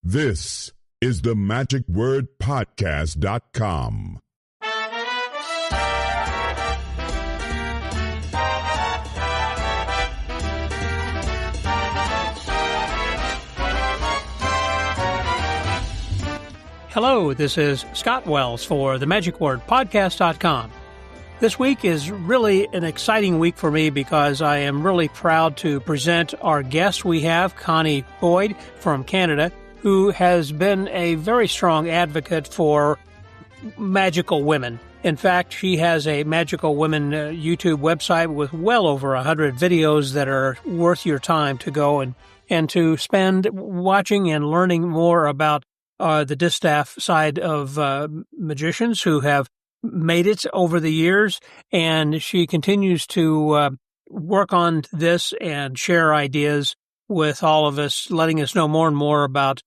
This is the magicwordpodcast.com. Hello, this is Scott Wells for the magicwordpodcast.com. This week is really an exciting week for me because I am really proud to present our guest. We have Connie Boyd from Canada, who has been a very strong advocate for magical women. In fact, she has a Magical Women YouTube website with well over 100 videos that are worth your time to go and to spend watching and learning more about the distaff side of magicians who have made it over the years. And she continues to work on this and share ideas with all of us, letting us know more and more about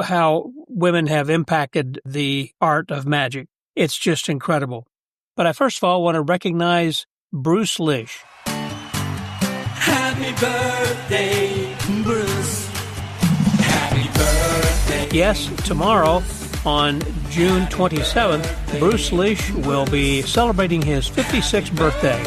how women have impacted the art of magic. It's just incredible. But I first of all want to recognize Bruce Lish. Happy birthday, Bruce. Happy birthday. Yes, tomorrow on June 27th, Bruce Lish will be celebrating his 56th birthday.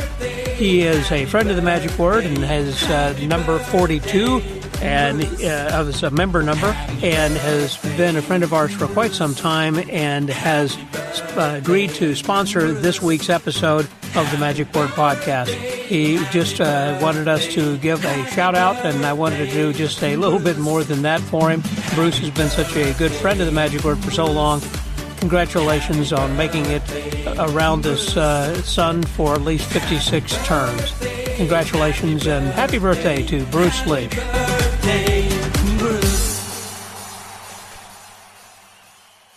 He is a friend of the Magic Word and has number 42 and as a member number, and has been a friend of ours for quite some time and has agreed to sponsor this week's episode of the Magic Word Podcast. He just wanted us to give a shout out, and I wanted to do just a little bit more than that for him. Bruce has been such a good friend of the Magic Word for so long. Congratulations on making it around this sun for at least 56 terms. Congratulations and happy birthday to Bruce Lish.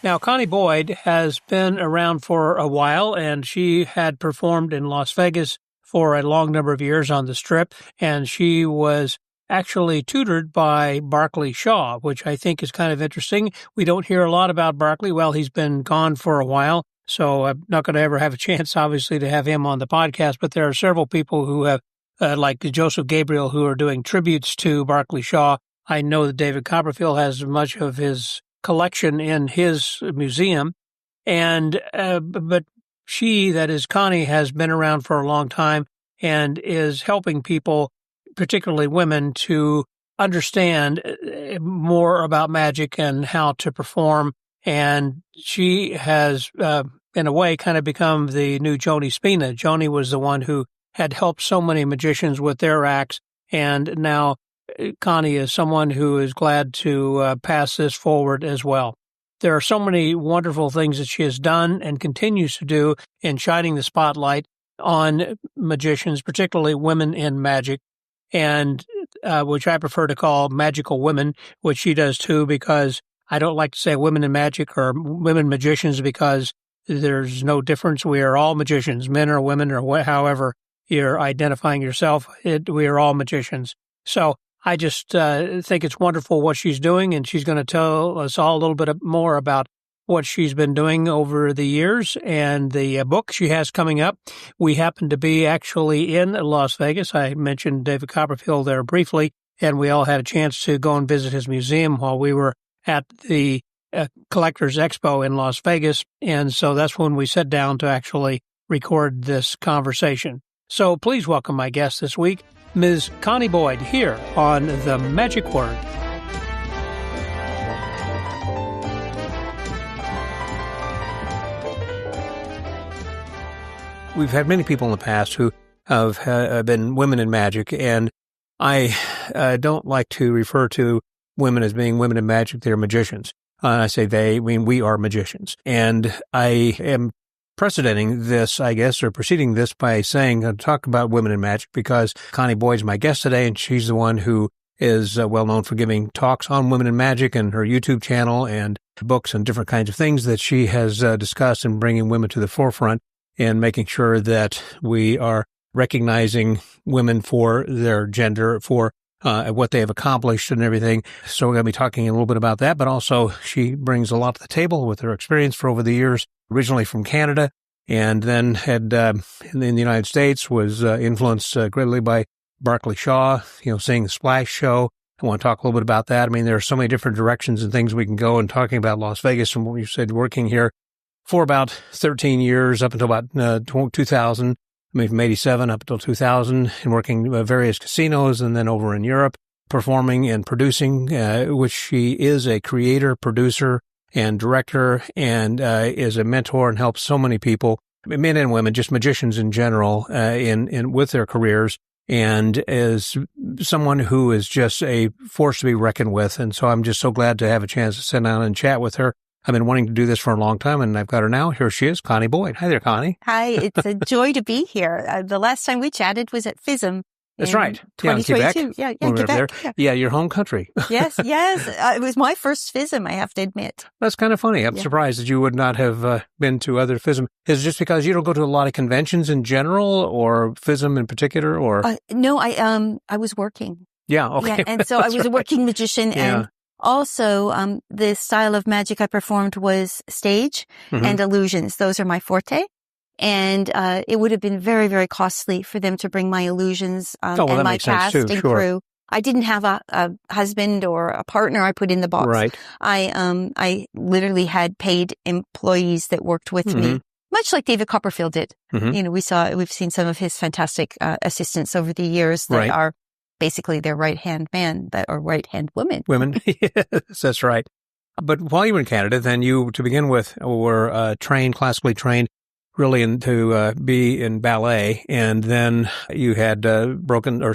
Now, Connie Boyd has been around for a while, and she had performed in Las Vegas for a long number of years on the Strip, and she was actually tutored by Barclay Shaw, which I think is kind of interesting. We don't hear a lot about Barclay. Well, he's been gone for a while, so I'm not going to ever have a chance, obviously, to have him on the podcast, but there are several people who have, like Joseph Gabriel, who are doing tributes to Barclay Shaw. I know that David Copperfield has much of his collection in his museum, and but she, that is Connie, has been around for a long time and is helping people, particularly women, to understand more about magic and how to perform. And she has, in a way, kind of become the new Joni Spina. Joni was the one who had helped so many magicians with their acts, and now Connie is someone who is glad to pass this forward as well. There are so many wonderful things that she has done and continues to do in shining the spotlight on magicians, particularly women in magic, and which I prefer to call magical women, which she does too, because I don't like to say women in magic or women magicians because there's no difference. We are all magicians, men or women or however you're identifying yourself. We are all magicians. So I just think it's wonderful what she's doing, and she's going to tell us all a little bit more about what she's been doing over the years and the book she has coming up. We happen to be actually in Las Vegas. I mentioned David Copperfield there briefly, and we all had a chance to go and visit his museum while we were at the Collectors Expo in Las Vegas, and so that's when we sat down to actually record this conversation. So please welcome my guest this week, Ms. Connie Boyd, here on The Magic Word. We've had many people in the past who have been women in magic, and I don't like to refer to women as being women in magic. They're magicians. I say they, I mean we are magicians. And I am precedenting this, I guess, or preceding this by saying, talk about women in magic, because Connie Boyd's my guest today, and she's the one who is well known for giving talks on women in magic and her YouTube channel and books and different kinds of things that she has discussed and bringing women to the forefront and making sure that we are recognizing women for their gender, for what they have accomplished and everything. So we're going to be talking a little bit about that, but also she brings a lot to the table with her experience for over the years, originally from Canada, and then had in the United States was influenced greatly by Barclay Shaw, seeing the Splash Show, I want to talk a little bit about that. I mean, there are so many different directions and things we can go in talking about Las Vegas. And what you said, working here for about 13 years up until about 2000, I mean, from 87 up until 2000, and working various casinos and then over in Europe, performing and producing, which she is a creator, producer, and director, and is a mentor and helps so many people, men and women, just magicians in general, in with their careers, and is someone who is just a force to be reckoned with. And so I'm just so glad to have a chance to sit down and chat with her. I've been wanting to do this for a long time, and I've got her now. Here she is, Connie Boyd. Hi there, Connie. Hi, it's a joy to be here. The last time we chatted was at FISM. That's right. Yeah, in Quebec. Yeah, Quebec. Yeah, your home country. Yes. It was my first FISM, I have to admit. That's kind of funny. I'm surprised that you would not have been to other FISM. Is it just because you don't go to a lot of conventions in general, or FISM in particular, or? No, I was working. Yeah, okay. Yeah, and so I was a working magician, and also the style of magic I performed was stage and illusions. Those are my forte. And it would have been very, very costly for them to bring my illusions and my cast and crew. I didn't have a husband or a partner I put in the box. Right. I literally had paid employees that worked with me, much like David Copperfield did. You know, we've seen some of his fantastic assistants over the years that are basically their right-hand man or right-hand women. Yes, that's right. But while you were in Canada, then you, to begin with, were classically trained, really to be in ballet, and then you had broken or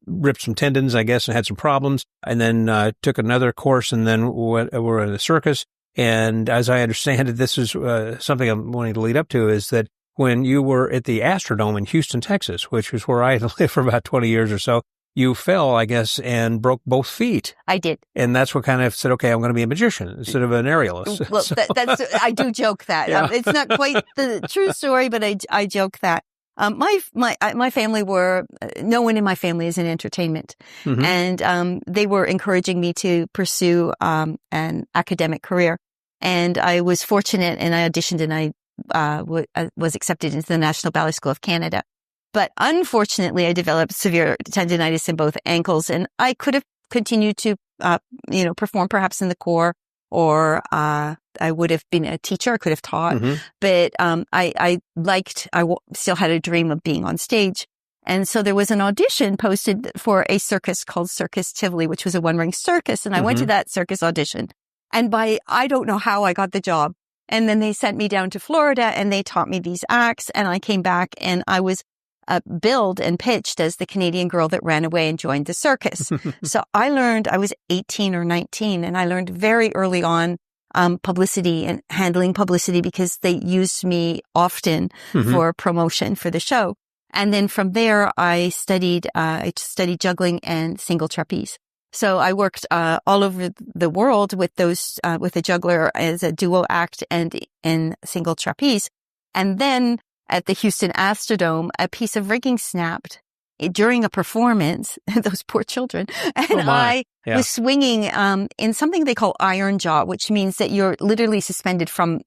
ripped some tendons, I guess, and had some problems, and then took another course, and then were in the circus. And as I understand it, this is something I'm wanting to lead up to, is that when you were at the Astrodome in Houston, Texas, which was where I lived for about 20 years or so, you fell, I guess, and broke both feet. I did. And that's what kind of said, okay, I'm going to be a magician instead of an aerialist. Well, that's I do joke that. Yeah. It's not quite the true story, but I joke that. My family no one in my family is in entertainment. And they were encouraging me to pursue an academic career. And I was fortunate, and I auditioned, and I was accepted into the National Ballet School of Canada. But unfortunately, I developed severe tendinitis in both ankles, and I could have continued to, perform perhaps in the corps, or I would have been a teacher. I could have taught, but I still had a dream of being on stage. And so there was an audition posted for a circus called Circus Tivoli, which was a one-ring circus. And I went to that circus audition, and I don't know how I got the job. And then they sent me down to Florida, and they taught me these acts, and I came back, and I was billed and pitched as the Canadian girl that ran away and joined the circus. So I was 18 or 19, and I learned very early on publicity and handling publicity, because they used me often for promotion for the show. And then from there, I studied juggling and single trapeze. So I worked all over the world with a juggler as a duo act and in single trapeze. And then at the Houston Astrodome, a piece of rigging snapped during a performance. Those poor children. And I was swinging in something they call iron jaw, which means that you're literally suspended from,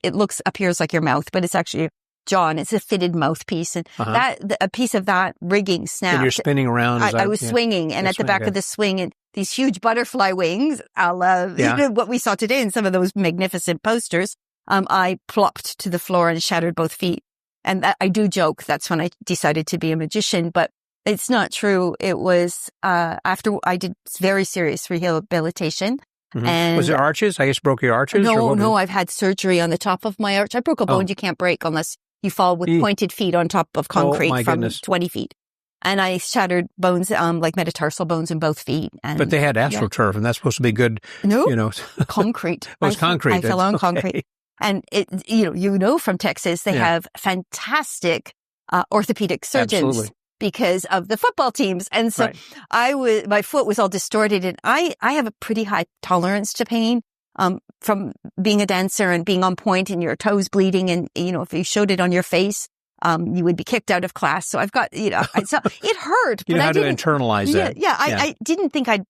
appears like your mouth, but it's actually your jaw, and it's a fitted mouthpiece. And a piece of that rigging snapped. And you're spinning around. I was swinging, and at the back of the swing, and these huge butterfly wings, I love what we saw today in some of those magnificent posters, I plopped to the floor and shattered both feet. And I do joke, that's when I decided to be a magician, but it's not true. It was after I did very serious rehabilitation. And was it arches? I guess broke your arches? No, I've had surgery on the top of my arch. I broke a bone you can't break unless you fall with pointed feet on top of concrete from 20 feet. And I shattered bones, like metatarsal bones in both feet. But they had AstroTurf, and that's supposed to be good. No, concrete. It was concrete. I fell on concrete. And from Texas, they have fantastic orthopedic surgeons because of the football teams. And so my foot was all distorted, and I have a pretty high tolerance to pain, from being a dancer and being on point and your toes bleeding. And, if you showed it on your face, you would be kicked out of class. So I've got, so it hurt. You know how to internalize that. Yeah. I didn't think I'd,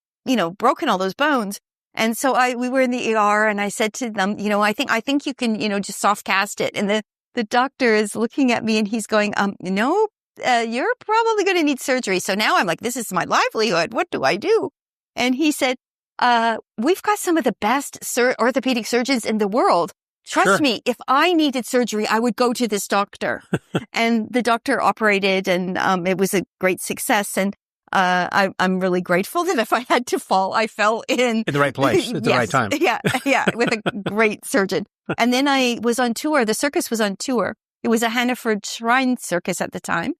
broken all those bones. And so we were in the ER, and I said to them, I think you can, just soft cast it. And the doctor is looking at me, and he's going, no, you're probably going to need surgery. So now I'm like, this is my livelihood. What do I do? And he said, we've got some of the best orthopedic surgeons in the world. Trust me, if I needed surgery, I would go to this doctor. And the doctor operated, and it was a great success. And I'm really grateful that if I had to fall, I fell in the right place at the right time. Yeah, with a great surgeon. And then I was on tour. The circus was on tour. It was a Hannaford Shrine Circus at the time.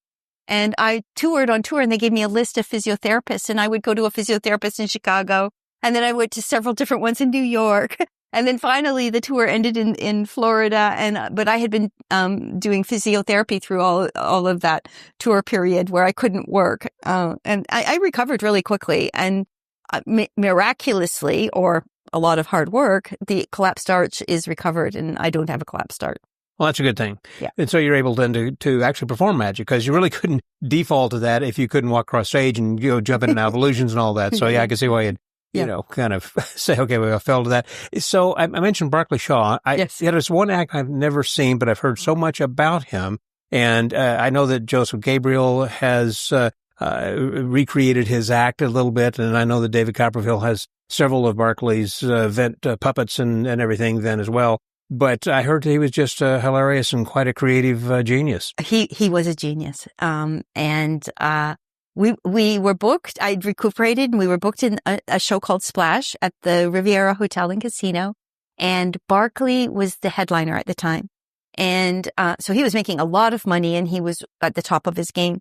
And I toured on tour, and they gave me a list of physiotherapists, and I would go to a physiotherapist in Chicago. And then I went to several different ones in New York. And then finally the tour ended in Florida. But I had been, doing physiotherapy through all of that tour period where I couldn't work. And I recovered really quickly, and miraculously, or a lot of hard work, the collapsed arch is recovered, and I don't have a collapsed arch. Well, that's a good thing. Yeah. And so you're able then to actually perform magic, because you really couldn't default to that if you couldn't walk across stage and jump in and out of illusions and all that. So yeah, I can see why you'd, kind of say, okay, well, I fell to that. So I mentioned Barclay Shaw. Yes. There's one act I've never seen, but I've heard so much about him. And I know that Joseph Gabriel has recreated his act a little bit. And I know that David Copperfield has several of Barclay's vent puppets and everything then as well. But I heard that he was just hilarious and quite a creative genius. He was a genius. We were booked. I'd recuperated, and we were booked in a show called Splash at the Riviera Hotel and Casino. And Barclay was the headliner at the time. And so he was making a lot of money, and he was at the top of his game.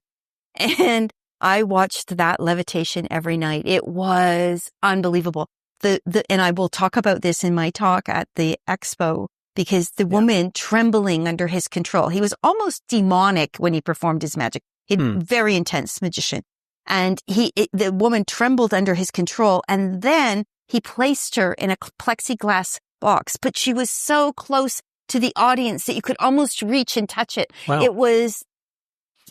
And I watched that levitation every night. It was unbelievable. And I will talk about this in my talk at the expo, because the woman trembling under his control. He was almost demonic when he performed his magic. He's very intense magician. And the woman trembled under his control. And then he placed her in a plexiglass box, but she was so close to the audience that you could almost reach and touch it. Wow. It was,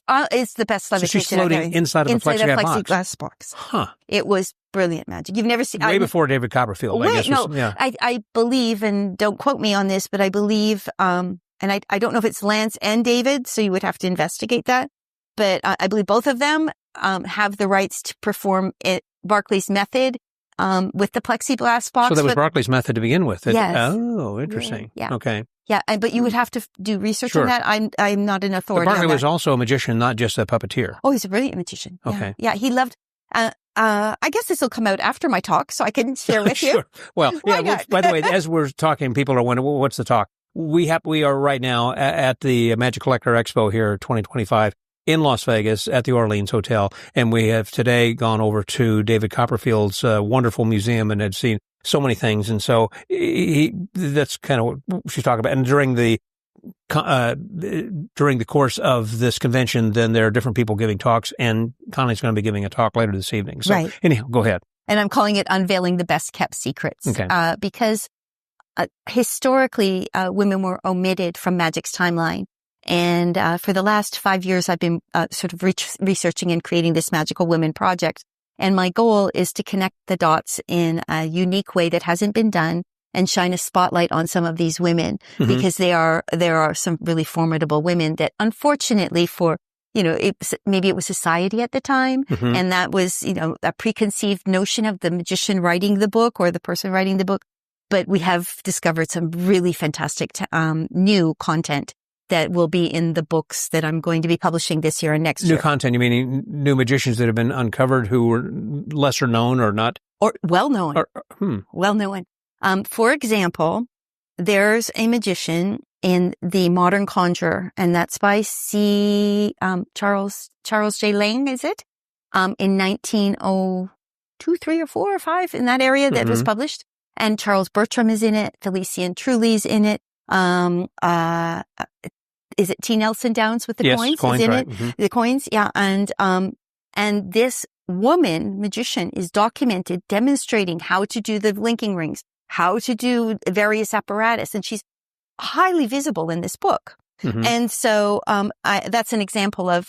it's the best levitation. So she's floating inside of a plexiglass box. Huh. It was brilliant magic. You've never seen way before David Copperfield. I guess. I believe, and don't quote me on this, but I believe, and I don't know if it's Lance and David, so you would have to investigate that. But I believe both of them have the rights to perform Barclay's method with the plexiglass box. So that was Barclay's method to begin with. Yes. Oh, interesting. Yeah. Okay. Yeah, but you would have to do research on that. I'm not an authority. But Barclay on that. was also a magician, not just a puppeteer. Oh, he's a brilliant magician. Yeah. Okay. Yeah, he loved. I guess this will come out after my talk, so I can share with you. Sure. Well, yeah. By the way, as we're talking, people are wondering, well, what's the talk? We are right now at the Magic Collector Expo here, 2025. In Las Vegas at the Orleans Hotel. And we have today gone over to David Copperfield's wonderful museum and had seen so many things. And so that's kind of what she's talking about. And during the course of this convention, then there are different people giving talks, and Connie's going to be giving a talk later this evening. So anyhow, go ahead. And I'm calling it Unveiling the Best Kept Secrets. Okay. Because historically, women were omitted from magic's timeline. And for the last 5 years, I've been sort of researching and creating this Magical Women project. And my goal is to connect the dots in a unique way that hasn't been done, and shine a spotlight on some of these women, because there are some really formidable women that, unfortunately, maybe it was society at the time, and that was, a preconceived notion of the magician writing the book or the person writing the book. But we have discovered some really fantastic new content that will be in the books that I'm going to be publishing this year and next year. New content, you mean new magicians that have been uncovered who were lesser known or not? Or well-known. Well-known. For example, there's a magician in The Modern Conjurer, and that's by Charles J. Lang, is it? In 1902, 3 or 4 or 5, in that area that was published. And Charles Bertram is in it. Felician Truly's in it. Is it T. Nelson Downs with the coins? Coins, is in right. it. The coins, yeah. And this woman magician is documented demonstrating how to do the linking rings, how to do various apparatus, and she's highly visible in this book. And so that's an example of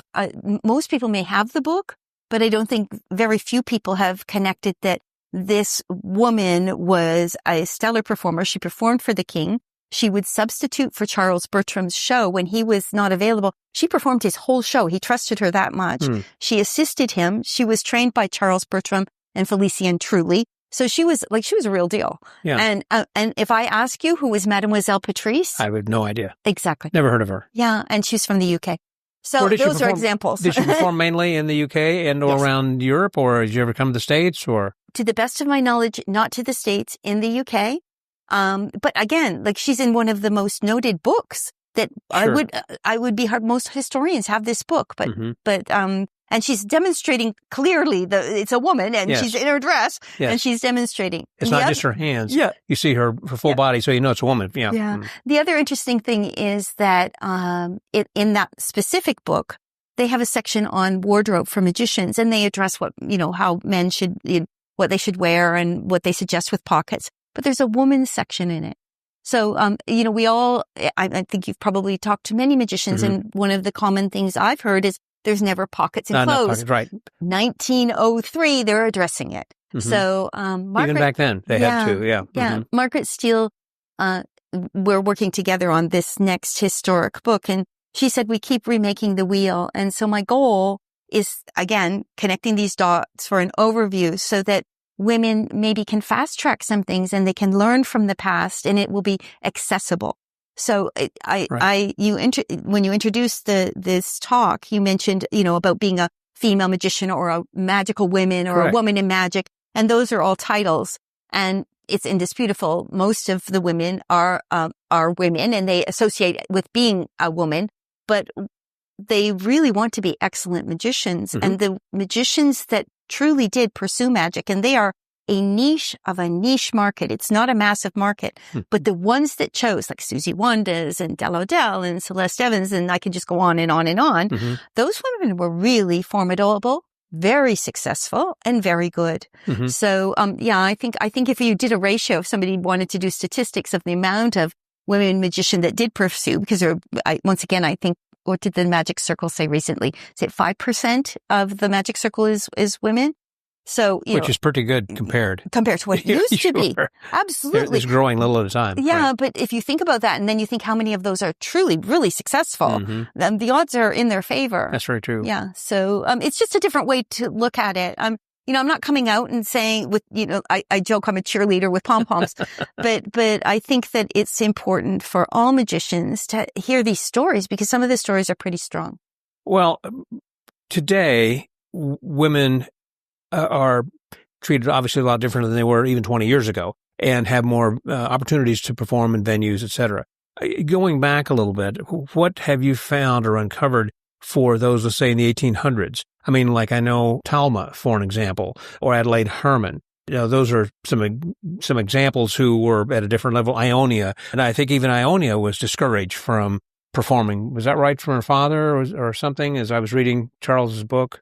most people may have the book, but I don't think very few people have connected that this woman was a stellar performer. She performed for the king. She would substitute for Charles Bertram's show when he was not available. She performed his whole show. He trusted her that much. She assisted him. She was trained by Charles Bertram and Felician Truly. So she was a real deal. Yeah. And if I ask you who was Mademoiselle Patrice, I have no idea. Exactly. Never heard of her. Yeah. And she's from the UK. So those are examples. Did she perform mainly in the UK and or around Europe, or did you ever come to the States, or? To the best of my knowledge, not to the States, in the UK. But again, like she's in one of the most noted books that Sure. I would be hard. Most historians have this book, but and she's demonstrating clearly it's a woman and she's in her dress and she's demonstrating. It's not just her hands. Yeah. You see her full body, so you know it's a woman. Yeah. Yeah. The other interesting thing is that, in that specific book, they have a section on wardrobe for magicians, and they address how men should, what they should wear and what they suggest with pockets. But there's a woman's section in it. So, I think you've probably talked to many magicians, and one of the common things I've heard is there's never pockets in clothes. No pockets, right. 1903, they're addressing it. So, Margaret, even back then, they had to, Yeah. Margaret Steele, we're working together on this next historic book, and she said, we keep remaking the wheel. And so my goal is, again, connecting these dots for an overview so that women maybe can fast track some things and they can learn from the past and it will be accessible. So when you introduced this talk, you mentioned, about being a female magician or a magical woman or a woman in magic. And those are all titles. And it's indisputable. Most of the women are women and they associate with being a woman, but they really want to be excellent magicians. And the magicians that truly did pursue magic, and they are a niche of a niche market. It's not a massive market, but the ones that chose, like Susie Wandas and Del O'Dell and Celeste Evans, and I can just go on and on and on. Those women were really formidable, very successful, and very good. So, I think if you did a ratio, if somebody wanted to do statistics of the amount of women magician that did pursue, because once again, I think, what did the Magic Circle say recently? Is it 5% of the Magic Circle is women? So, which is pretty good compared to what it used to be. Absolutely. It's growing a little at a time. Yeah. Right. But if you think about that and then you think how many of those are truly, really successful, then the odds are in their favor. That's very true. Yeah. So, it's just a different way to look at it. I'm not coming out and saying I joke I'm a cheerleader with pom-poms, but I think that it's important for all magicians to hear these stories because some of the stories are pretty strong. Well, today, women are treated obviously a lot different than they were even 20 years ago and have more opportunities to perform in venues, etc. Going back a little bit, what have you found or uncovered for those, let's say, in the 1800s? I mean, like I know Talma, for an example, or Adelaide Herman. Those are some examples who were at a different level. Ionia, and I think even Ionia was discouraged from performing. Was that right from her father or something, as I was reading Charles's book?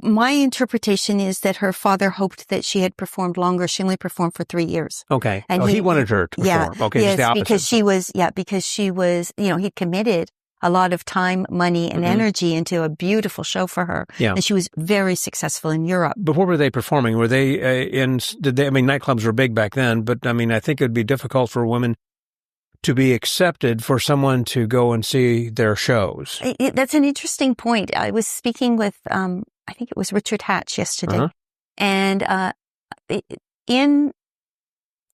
My interpretation is that her father hoped that she had performed longer. She only performed for 3 years. Okay. And he wanted her to perform. Yeah. Okay. Yes, the opposite. because she was, he'd committed a lot of time, money, and energy into a beautiful show for her. Yeah. And she was very successful in Europe. But what were they performing? Were they nightclubs were big back then, but I mean, I think it would be difficult for women to be accepted for someone to go and see their shows. That's an interesting point. I was speaking with, I think it was Richard Hatch yesterday. And in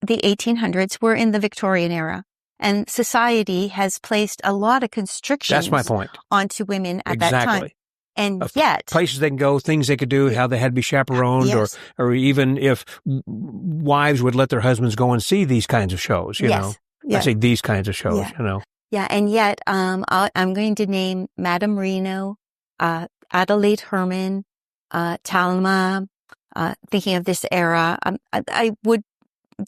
the 1800s, we're in the Victorian era. And society has placed a lot of constrictions That's my point. onto women at that time. And yet places they can go, things they could do, how they had to be chaperoned, or even if wives would let their husbands go and see these kinds of shows, you know. I say these kinds of shows, Yeah, and yet I'm going to name Madame Reno, Adelaide Herman, Talma, thinking of this era. I would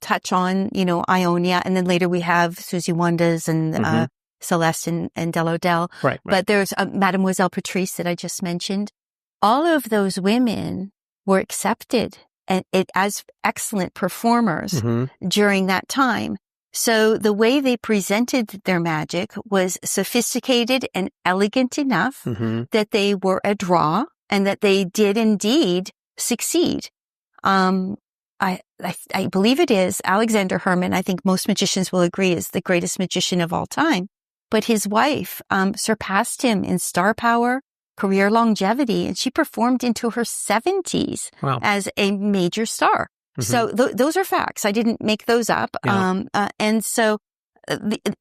touch on, Ionia, and then later we have Susie Wandas and Celeste and Del O'Dell. Right. But there's Mademoiselle Patrice that I just mentioned. All of those women were accepted as excellent performers during that time. So the way they presented their magic was sophisticated and elegant enough that they were a draw and that they did indeed succeed. I believe it is Alexander Herman. I think most magicians will agree is the greatest magician of all time. But his wife surpassed him in star power, career longevity, and she performed into her 70s as a major star. So those are facts. I didn't make those up. Yeah. And so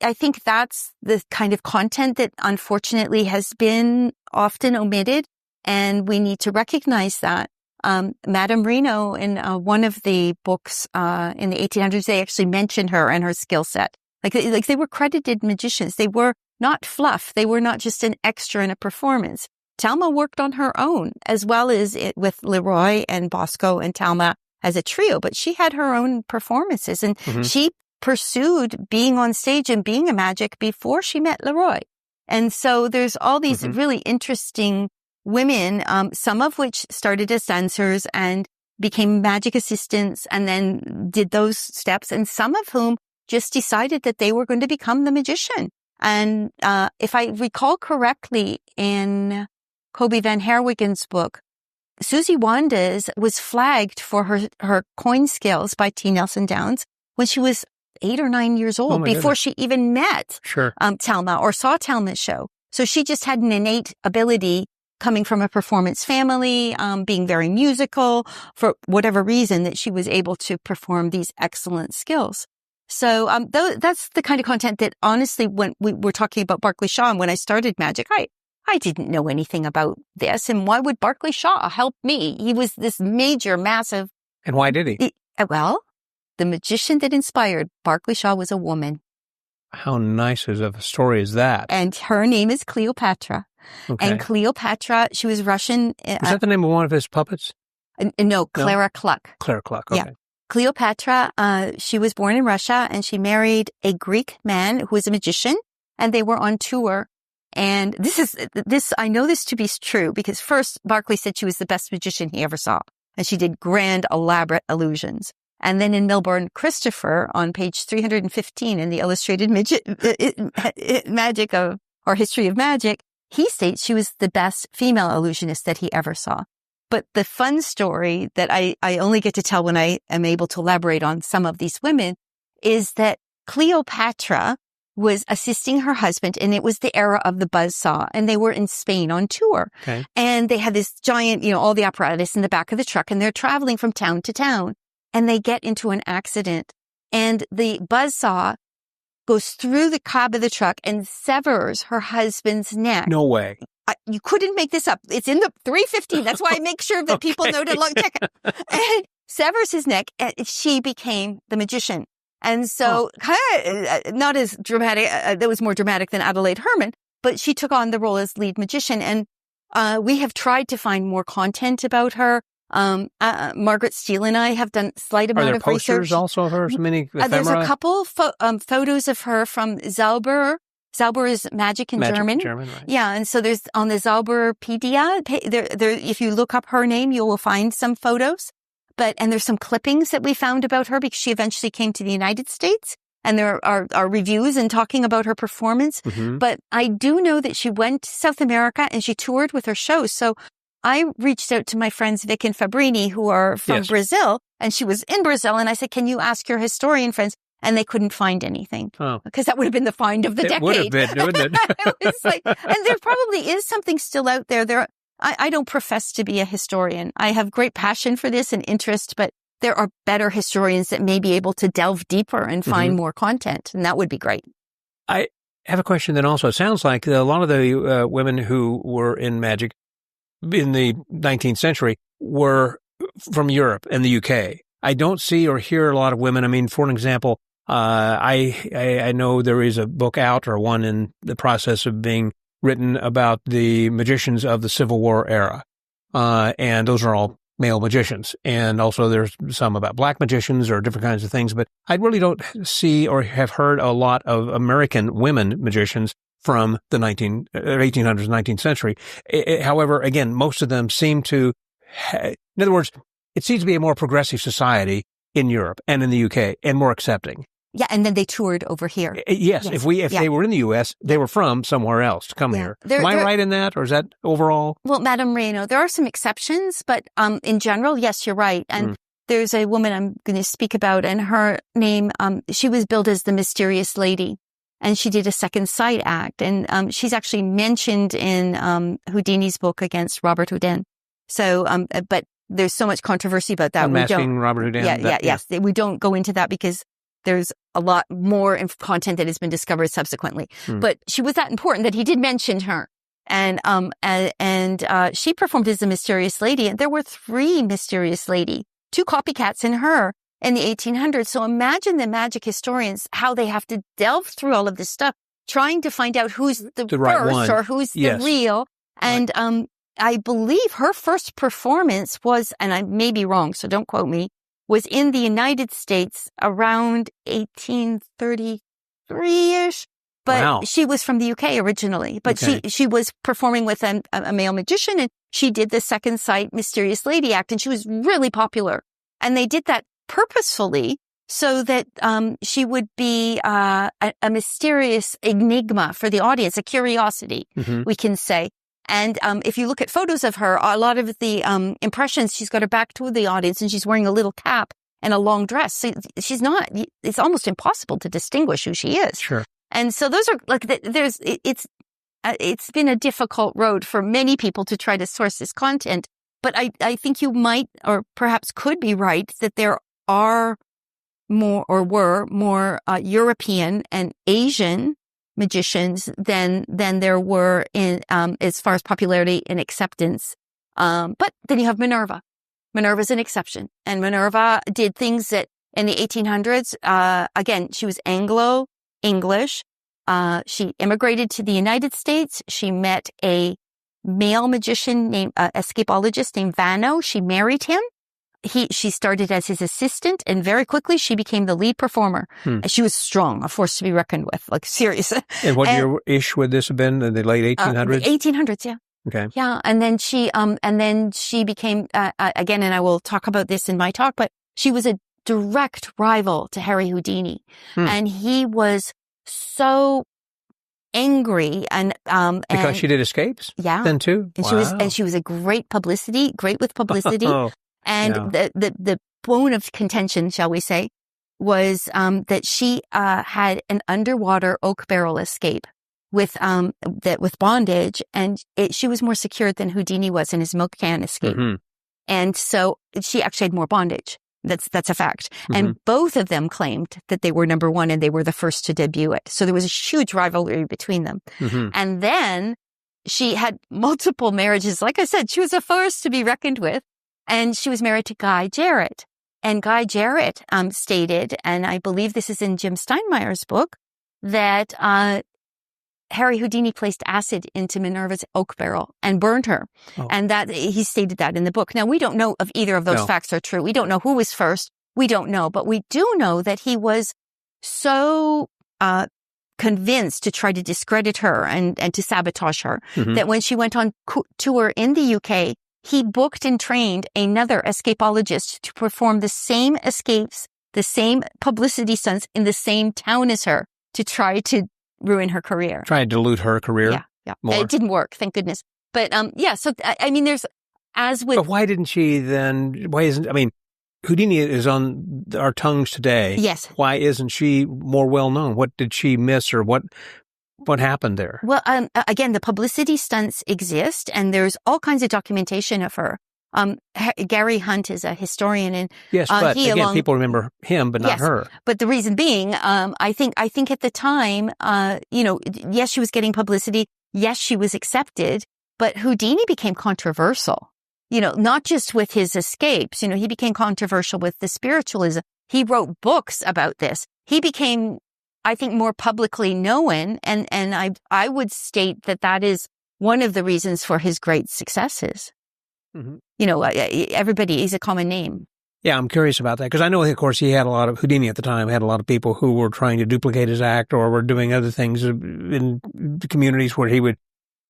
I think that's the kind of content that unfortunately has been often omitted, and we need to recognize that. Madame Reno, in one of the books in the 1800s, they actually mentioned her and her skill set. Like they were credited magicians. They were not fluff. They were not just an extra in a performance. Talma worked on her own, as well as with Leroy and Bosco and Talma as a trio, but she had her own performances, and she pursued being on stage and being a magic before she met Leroy. And so there's all these really interesting women, some of which started as censors and became magic assistants and then did those steps, and some of whom just decided that they were going to become the magician. And if I recall correctly, in Kobe Van Herwigen's book, Susie Wanda's was flagged for her coin skills by T. Nelson Downs when she was 8 or 9 years old, before she even met Talma or saw Talma's show. So she just had an innate ability coming from a performance family, being very musical, for whatever reason, that she was able to perform these excellent skills. So that's the kind of content that, honestly, when we were talking about Barclay Shaw and when I started magic, I didn't know anything about this. And why would Barclay Shaw help me? He was this major, massive... And why did he? Well, the magician that inspired Barclay Shaw was a woman. How nice of a story is that? And her name is Cleopatra. Okay. And Cleopatra, she was Russian. Is that the name of one of his puppets? No, Clara Kluck. Clara Kluck, okay. Yeah. Cleopatra, she was born in Russia, and she married a Greek man who was a magician, and they were on tour. And I know this to be true, because first Barclay said she was the best magician he ever saw, and she did grand, elaborate illusions. And then in Milbourne Christopher, on page 315 in the Illustrated Magic or History of Magic, he states she was the best female illusionist that he ever saw. But the fun story that I only get to tell when I am able to elaborate on some of these women is that Cleopatra was assisting her husband, and it was the era of the buzzsaw, and they were in Spain on tour. Okay. And they had this giant, all the apparatus in the back of the truck, and they're traveling from town to town, and they get into an accident, and the buzzsaw goes through the cab of the truck and severs her husband's neck. No way. You couldn't make this up. It's in the 315. That's why I make sure that people know to look, check it. And severs his neck, and she became the magician. And so, not as dramatic, that was more dramatic than Adelaide Herman, but she took on the role as lead magician. And we have tried to find more content about her. Margaret Steele and I have done slight amount of research. Are there posters also of her? So many ephemera? There's a couple photos of her from Zauber. Zauber is magic in German. German, right. Yeah, and so there's on the Zauberpedia, if you look up her name, you will find some photos. And there's some clippings that we found about her, because she eventually came to the United States, and there are reviews and talking about her performance. But I do know that she went to South America and she toured with her shows. So I reached out to my friends Vic and Fabrini, who are from Brazil, and she was in Brazil, and I said, can you ask your historian friends? And they couldn't find anything. Because that would have been the find of the decade. It would have been, wouldn't it? It was and there probably is something still out there. I don't profess to be a historian. I have great passion for this and interest, but there are better historians that may be able to delve deeper and find more content, and that would be great. I have a question then also. It sounds like a lot of the women who were in magic in the 19th century were from Europe and the UK. I don't see or hear a lot of women. I mean, for an example, I know there is a book out, or one in the process of being written, about the magicians of the Civil War era. And those are all male magicians. And also there's some about black magicians or different kinds of things. But I really don't see or have heard a lot of American women magicians from the 1800s, 19th century. However, again, most of them seem to, in other words, it seems to be a more progressive society in Europe and in the UK, and more accepting. Yeah, and then they toured over here. Yes. If they were in the U.S., they were from somewhere else to come here. Am I right in that, or is that overall? Well, Madame Reno, there are some exceptions, but in general, yes, you're right. And there's a woman I'm going to speak about, and her name, she was billed as the Mysterious Lady. and she did a second sight act. And she's actually mentioned in Houdini's book against Robert Houdin. So, but there's so much controversy about that. Unmasking Robert Houdin. Yes. We don't go into that because there's a lot more content that has been discovered subsequently. But she was that important that he did mention her. And she performed as a mysterious lady. And there were 3 mysterious lady, 2 copycats in her in the 1800s. So imagine the magic historians, how they have to delve through all of this stuff, trying to find out who's the right first one. or who's the real. And, I believe her first performance was, and I may be wrong, so don't quote me, was in the United States around 1833-ish. But she was from the UK originally. But she was performing with a male magician, and she did the second sight mysterious lady act, and she was really popular. And they did that purposefully so that she would be a mysterious enigma for the audience, a curiosity, we can say. And if you look at photos of her, a lot of the impressions, she's got her back to the audience and she's wearing a little cap and a long dress. So she's not, it's almost impossible to distinguish who she is. Sure. And so those are like, it's been a difficult road for many people to try to source this content. But I think you might, or perhaps could be right, that there are more, or were more European and Asian magicians than there were in as far as popularity and acceptance. But then you have Minerva. Minerva's an exception, and Minerva did things that in the 1800s. Again, she was Anglo-English. She immigrated to the United States. She met a male magician named escapologist named Vanno. She married him. She started as his assistant, and very quickly she became the lead performer. She was strong, a force to be reckoned with, like serious. And what year-ish would this have been? In the late 1800s? 1800s, yeah. Okay. Yeah, and then she became again, and I will talk about this in my talk, but she was a direct rival to Harry Houdini, and he was so angry and because she did escapes. Yeah. Then too. And she was a great with publicity. And the bone of contention, shall we say, was that she had an underwater oak barrel escape with bondage, and she was more secured than Houdini was in his milk can escape. And so she actually had more bondage. That's a fact. And both of them claimed that they were number one and they were the first to debut it. So there was a huge rivalry between them. And then she had multiple marriages. Like I said, she was a force to be reckoned with. And she was married to Guy Jarrett. And Guy Jarrett stated, and I believe this is in Jim Steinmeier's book, that Harry Houdini placed acid into Minerva's oak barrel and burned her. And that he stated that in the book. Now, we don't know if either of those facts are true. We don't know who was first. We don't know. But we do know that he was so convinced to try to discredit her and to sabotage her that when she went on tour in the UK, he booked and trained another escapologist to perform the same escapes, the same publicity stunts in the same town as her to try to ruin her career. Try to dilute her career. Yeah. More. It didn't work, thank goodness. But so I mean, there's But why didn't she then? Houdini is on our tongues today. Yes. Why isn't she more well known? What did she miss, or what happened there? Well, again, the publicity stunts exist, and there's all kinds of documentation of her. Gary Hunt is a historian, and yes, but people remember him, but not her. But the reason being, I think at the time, yes, she was getting publicity. Yes, she was accepted, but Houdini became controversial. Not just with his escapes. He became controversial with the spiritualism. He wrote books about this. He became, I think, more publicly known, and I would state that is one of the reasons for his great successes. Everybody, he's a common name. Yeah, I'm curious about that because I know, of course, Houdini at the time had a lot of people who were trying to duplicate his act or were doing other things in the communities where he would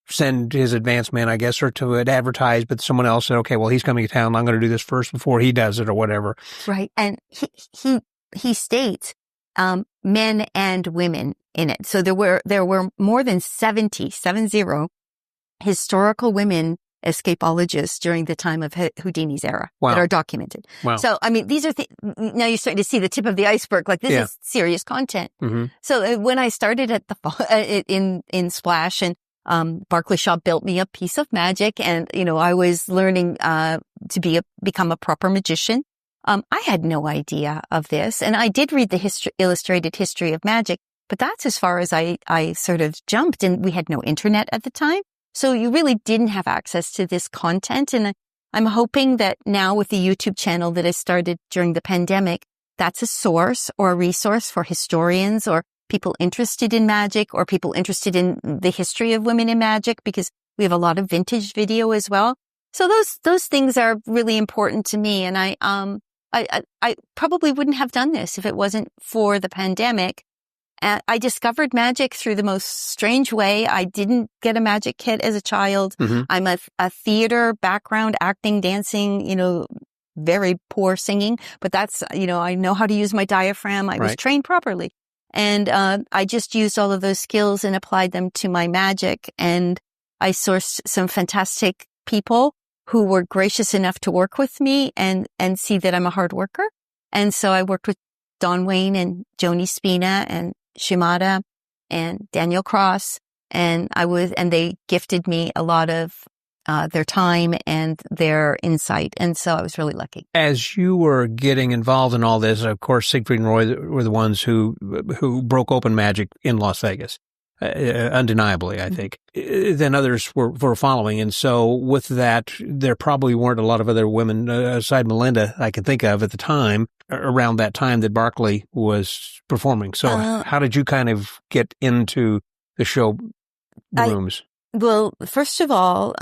send his advance man, I guess, or to advertise, but someone else said, okay, well, he's coming to town. I'm going to do this first before he does it or whatever. Right. And he states men and women in it. So there were more than 70 historical women escapologists during the time of Houdini's era Wow. that are documented. Wow. So, I mean, these are now you're starting to see the tip of the iceberg. Like, this is serious content. Mm-hmm. So when I started at in Splash, and Barclay Shaw built me a piece of magic, and, you know, I was learning to become a proper magician. I had no idea of this, and I did read the illustrated history of magic, but that's as far as I sort of jumped, and we had no internet at the time. So you really didn't have access to this content. And I'm hoping that now with the YouTube channel that I started during the pandemic, that's a source or a resource for historians or people interested in magic or people interested in the history of women in magic, because we have a lot of vintage video as well. So those things are really important to me. And I probably wouldn't have done this if it wasn't for the pandemic. I discovered magic through the most strange way. I didn't get a magic kit as a child. Mm-hmm. I'm a theater background, acting, dancing, you know, very poor singing, but that's, you know, I know how to use my diaphragm. I was trained properly. And I just used all of those skills and applied them to my magic. And I sourced some fantastic people who were gracious enough to work with me and see that I'm a hard worker. And so I worked with Don Wayne and Joni Spina and Shimada and Daniel Cross, and they gifted me a lot of their time and their insight, and so I was really lucky. As you were getting involved in all this, of course, Siegfried and Roy were the ones who broke open magic in Las Vegas, undeniably, I think. Then others were following, and so with that, there probably weren't a lot of other women aside Melinda I could think of at the time, around that time that Barclay was performing. So how did you kind of get into the show rooms? Well, first of all,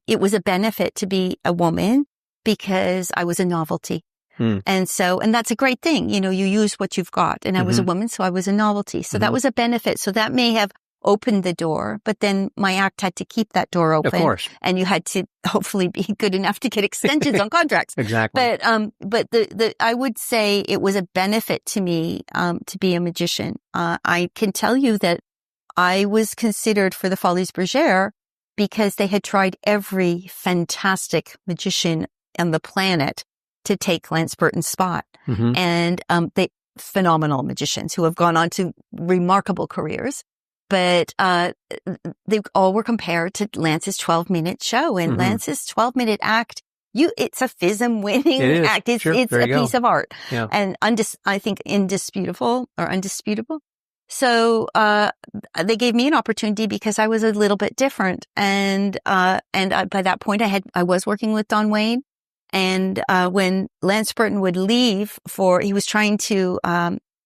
it was a benefit to be a woman because I was a novelty. And that's a great thing. You know, you use what you've got, and I was a woman, so I was a novelty. So that was a benefit. So that may have opened the door, but then my act had to keep that door open. Of course. And you had to hopefully be good enough to get extensions on contracts. Exactly. But I would say it was a benefit to me, to be a magician. I can tell you that I was considered for the Folies Bergère because they had tried every fantastic magician on the planet to take Lance Burton's spot. And, they phenomenal magicians who have gone on to remarkable careers. But they all were compared to Lance's 12-minute show, and Lance's 12-minute act, it's a FISM-winning act. It's a piece of art, and I think indisputable. So they gave me an opportunity because I was a little bit different, and by that point I was working with Don Wayne, and when Lance Burton would leave he was trying to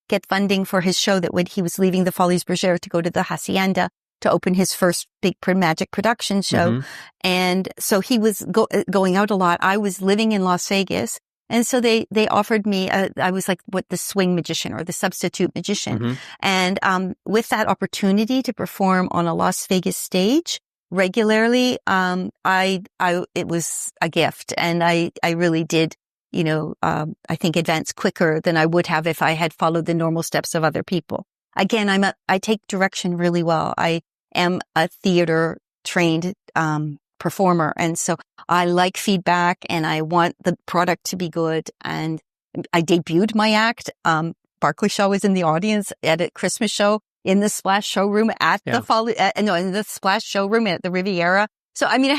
get funding for his show that when he was leaving the Folies Bergère to go to the Hacienda to open his first big magic production show. And so he was going out a lot. I was living in Las Vegas. And so they offered me, I was like the swing magician or the substitute magician. And, with that opportunity to perform on a Las Vegas stage regularly, it was a gift. And I really did, you know, I think advance quicker than I would have if I had followed the normal steps of other people. Again, I take direction really well. I am a theater trained, performer. And so I like feedback and I want the product to be good. And I debuted my act. Barclay Shaw was in the audience at a Christmas show in the Splash showroom at in the Splash showroom at the Riviera. So, I mean,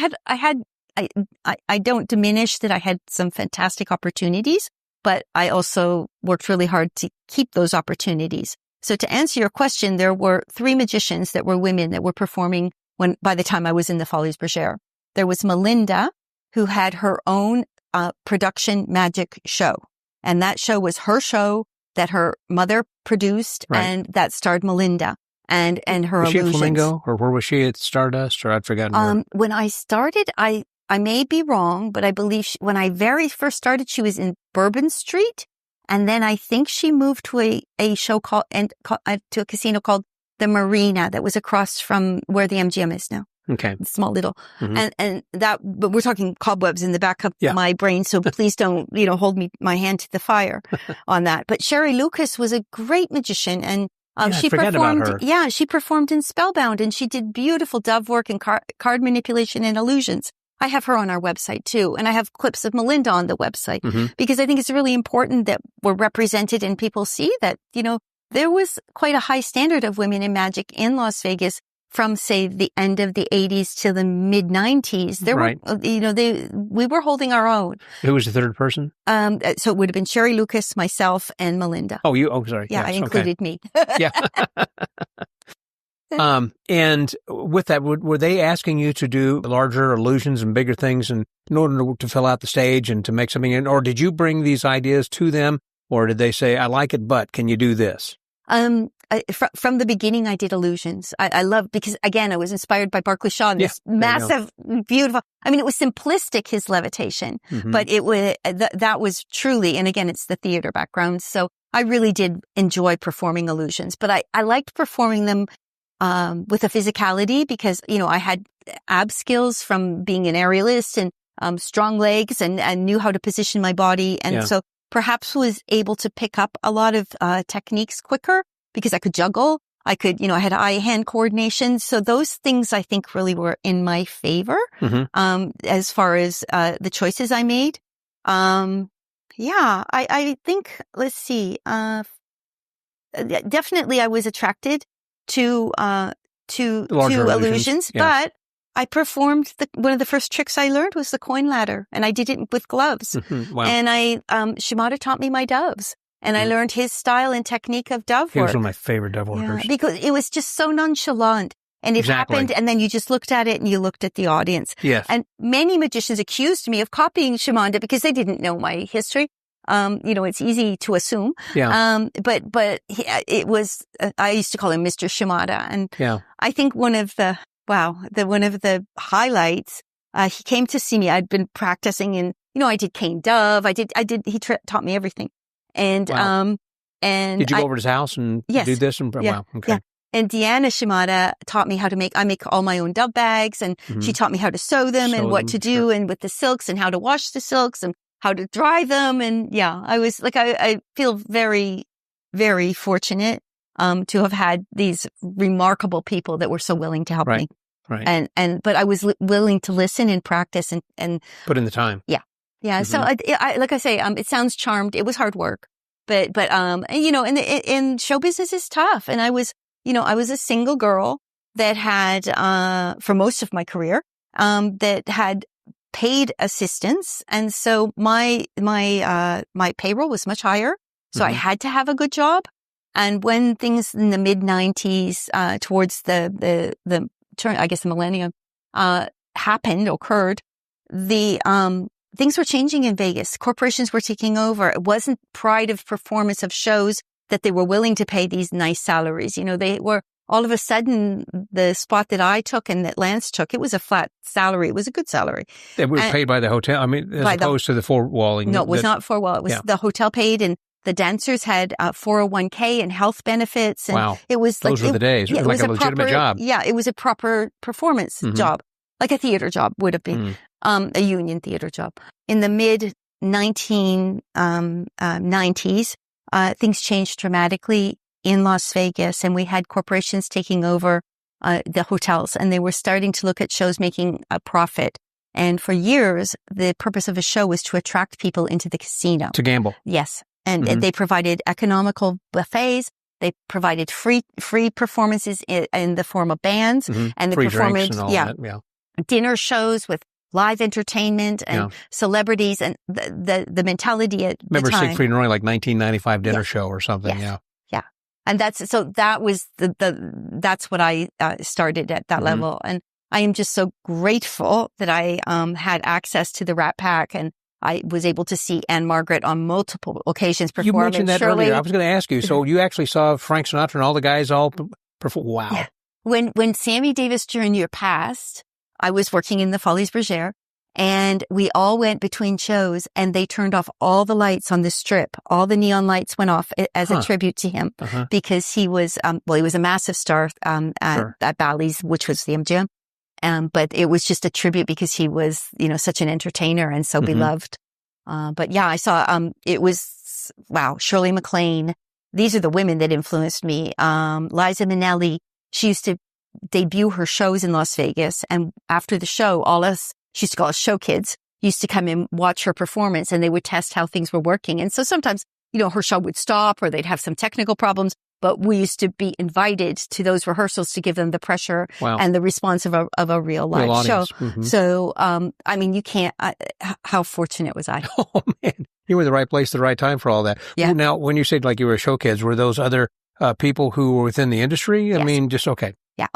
I don't diminish that I had some fantastic opportunities, but I also worked really hard to keep those opportunities. So to answer your question, there were 3 magicians that were women that were performing by the time I was in the Folies Bergère. There was Melinda, who had her own production magic show. And that show was her show that her mother produced, and that starred Melinda and her was illusions. Was she at Flamingo, or where was she at Stardust, or I'd forgotten where? When I started, I may be wrong, but I believe when I very first started, she was in Bourbon Street. And then I think she moved to a show to a casino called the Marina that was across from where the MGM is now. Okay. Small little. And that, but we're talking cobwebs in the back of my brain. So please don't, hold my hand to the fire on that. But Sherry Lucas was a great magician, and she performed. She performed in Spellbound, and she did beautiful dove work and card manipulation and illusions. I have her on our website too. And I have clips of Melinda on the website Mm-hmm. because I think it's really important that we're represented and people see that, there was quite a high standard of women in magic in Las Vegas from, say, the end of the 80s to the mid 90s. There Right. we were holding our own. Who was the third person? So it would have been Sherry Lucas, myself, and Melinda. Oh, you. Oh, sorry. Yeah, I Yes, included me. Yeah. And with that, were they asking you to do larger illusions and bigger things in order to fill out the stage and to make something in, or did you bring these ideas to them, or did they say, I like it, but can you do this? From the beginning, I did illusions. I love, because again, I was inspired by Barclay Shaw, this massive, beautiful, it was simplistic, his levitation, Mm-hmm. but it was, that was truly, and again, it's the theater background. So I really did enjoy performing illusions, but I liked performing them with a physicality because, I had ab skills from being an aerialist and strong legs and knew how to position my body. And so perhaps was able to pick up a lot of techniques quicker because I could juggle. I could, I had eye-hand coordination. So those things I think really were in my favor as far as the choices I made. I think, let's see, definitely I was attracted to illusions, but I performed one of the first tricks I learned was the coin ladder, and I did it with gloves. Mm-hmm. Wow. And Shimada taught me my doves, and I learned his style and technique of dove work. He was one of my favorite dove workers. Because it was just so nonchalant. And it happened, and then you just looked at it and you looked at the audience. Yes. And many magicians accused me of copying Shimada because they didn't know my history. It's easy to assume. Yeah. But it was, I used to call him Mr. Shimada. And I think one of the highlights, he came to see me. I'd been practicing and, I did cane dove. He taught me everything. And, did you go over to his house and do this? And, wow. Okay. Yeah. And Deanna Shimada taught me how to I make all my own dove bags, and she taught me how to sew them and what to do and with the silks and how to wash the silks and how to dry them. And I was like, I feel very, very fortunate, to have had these remarkable people that were so willing to help me. Right. But I was willing to listen and practice and put in the time. Yeah. Yeah. So I like I say, it sounds charmed. It was hard work, but and show business is tough. And I was a single girl that had, for most of my career, that had paid assistance. And so my payroll was much higher. So I had to have a good job. And when things in the mid 90s, towards the turn, I guess the millennium, occurred, things were changing in Vegas. Corporations were taking over. It wasn't pride of performance of shows that they were willing to pay these nice salaries. They were all of a sudden the spot that I took and that Lance took, it was a flat salary. It was a good salary. It was paid by the hotel. As opposed to the four-walling. No, it was not four-wall. It was the hotel paid, and the dancers had 401k and health benefits. And it was those were the days. It was like a legitimate job. Yeah, it was a proper performance job, like a theater job would have been, a union theater job. In the mid 1990s, things changed dramatically in Las Vegas, and we had corporations taking over the hotels, and they were starting to look at shows making a profit. And for years, the purpose of a show was to attract people into the casino. To gamble. Yes. And they provided economical buffets. They provided free performances in the form of bands and the free performance. And all that. Dinner shows with live entertainment and celebrities, and the mentality at the time. Remember Siegfried and Roy, like 1995 dinner show or something. Yes. Yeah. And that's what I started at that level. And I am just so grateful that I had access to the Rat Pack, and I was able to see Anne Margaret on multiple occasions perform. You mentioned that earlier. I was going to ask you. So you actually saw Frank Sinatra and all the guys all perform. Wow. Yeah. When Sammy Davis Jr. passed, I was working in the Folies Bergère, and we all went between shows, and they turned off all the lights on the strip. All the neon lights went off as a tribute to him because he was, he was a massive star at Bally's, which was the MGM. But it was just a tribute because he was, such an entertainer and so beloved. But yeah, I saw, it was, Shirley MacLaine. These are the women that influenced me. Liza Minnelli, she used to debut her shows in Las Vegas. And after the show, all us she used to call us show kids, used to come and watch her performance, and they would test how things were working. And so sometimes, her show would stop or they'd have some technical problems, but we used to be invited to those rehearsals to give them the pressure and the response of a real live show. Mm-hmm. So, you can't, how fortunate was I? Oh man, you were in the right place at the right time for all that. Yeah. Now, when you said like you were show kids, were those other people who were within the industry? Yes. I mean, just okay. Yeah.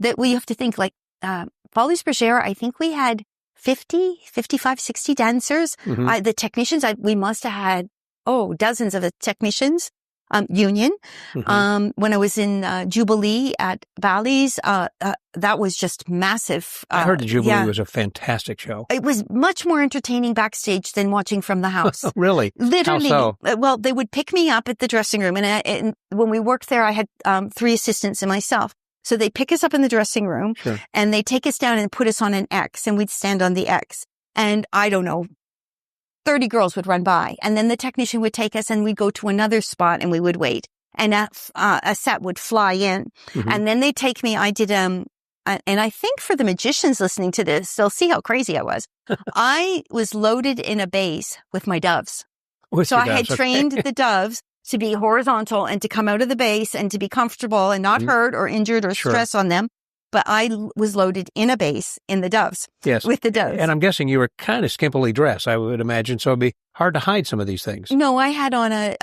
You have to think like, Folies Bergère, I think we had 50, 55, 60 dancers. Mm-hmm. The technicians, we must have had, dozens of the technicians, union. Mm-hmm. When I was in, Jubilee at Bally's, that was just massive. I heard the Jubilee was a fantastic show. It was much more entertaining backstage than watching from the house. Really? Literally. How so? Well, they would pick me up at the dressing room, and when we worked there, I had 3 assistants and myself. So they pick us up in the dressing room, Sure. and they take us down and put us on an X, and we'd stand on the X. And I don't know, 30 girls would run by, and then the technician would take us, and we'd go to another spot, and we would wait. And a set would fly in, Mm-hmm. and then they'd take me. I did and I think for the magicians listening to this, they'll see how crazy I was. I was loaded in a base with my doves. With So your I had doves, okay. trained the doves to be horizontal and to come out of the base and to be comfortable and not hurt or injured or Sure. stress on them. But I was loaded in a base in the doves, Yes. with the doves. And I'm guessing you were kind of skimpily dressed, I would imagine, so it'd be hard to hide some of these things. No, I had on a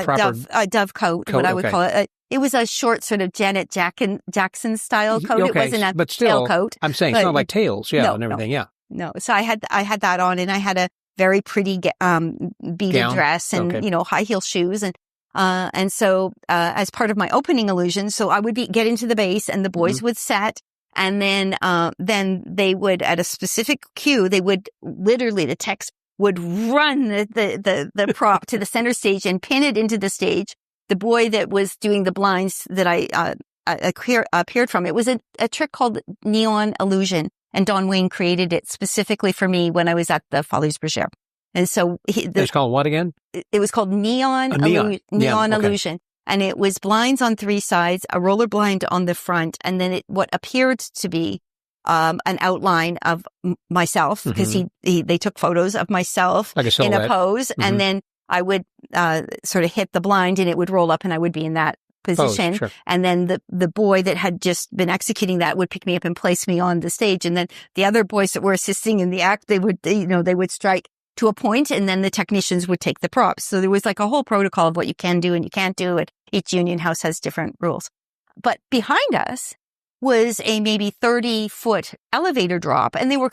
proper dove coat, coat, what I would okay. call it. It was a short sort of Janet Jackson style coat. Okay, It wasn't a but still, tailcoat. I'm saying it's but- not like tails, No, and everything, yeah. No, so I had that on, and I had a very pretty beaded Gown? dress and Okay. high heel shoes, and so as part of my opening illusion, so I would get into the base, and the boys would set, and then they would, at a specific cue, they would literally, the techs would run the prop to the center stage and pin it into the stage. The boy that was doing the blinds that I appeared from, it was a trick called neon illusion. And Don Wayne created it specifically for me when I was at the Folies Bergère. And so It's called what again? it was called neon Neon. neon Okay. illusion. And it was blinds on 3 sides, a roller blind on the front, and then what appeared to be an outline of myself, because they took photos of myself Like a in silhouette. a pose, Mhm. and then I would sort of hit the blind, and it would roll up, and I would be in that position. Sure. And then the boy that had just been executing that would pick me up and place me on the stage. And then the other boys that were assisting in the act, they would strike to a point, and then the technicians would take the props. So there was like a whole protocol of what you can do and you can't do. And each union house has different rules. But behind us was a maybe 30-foot elevator drop, and they were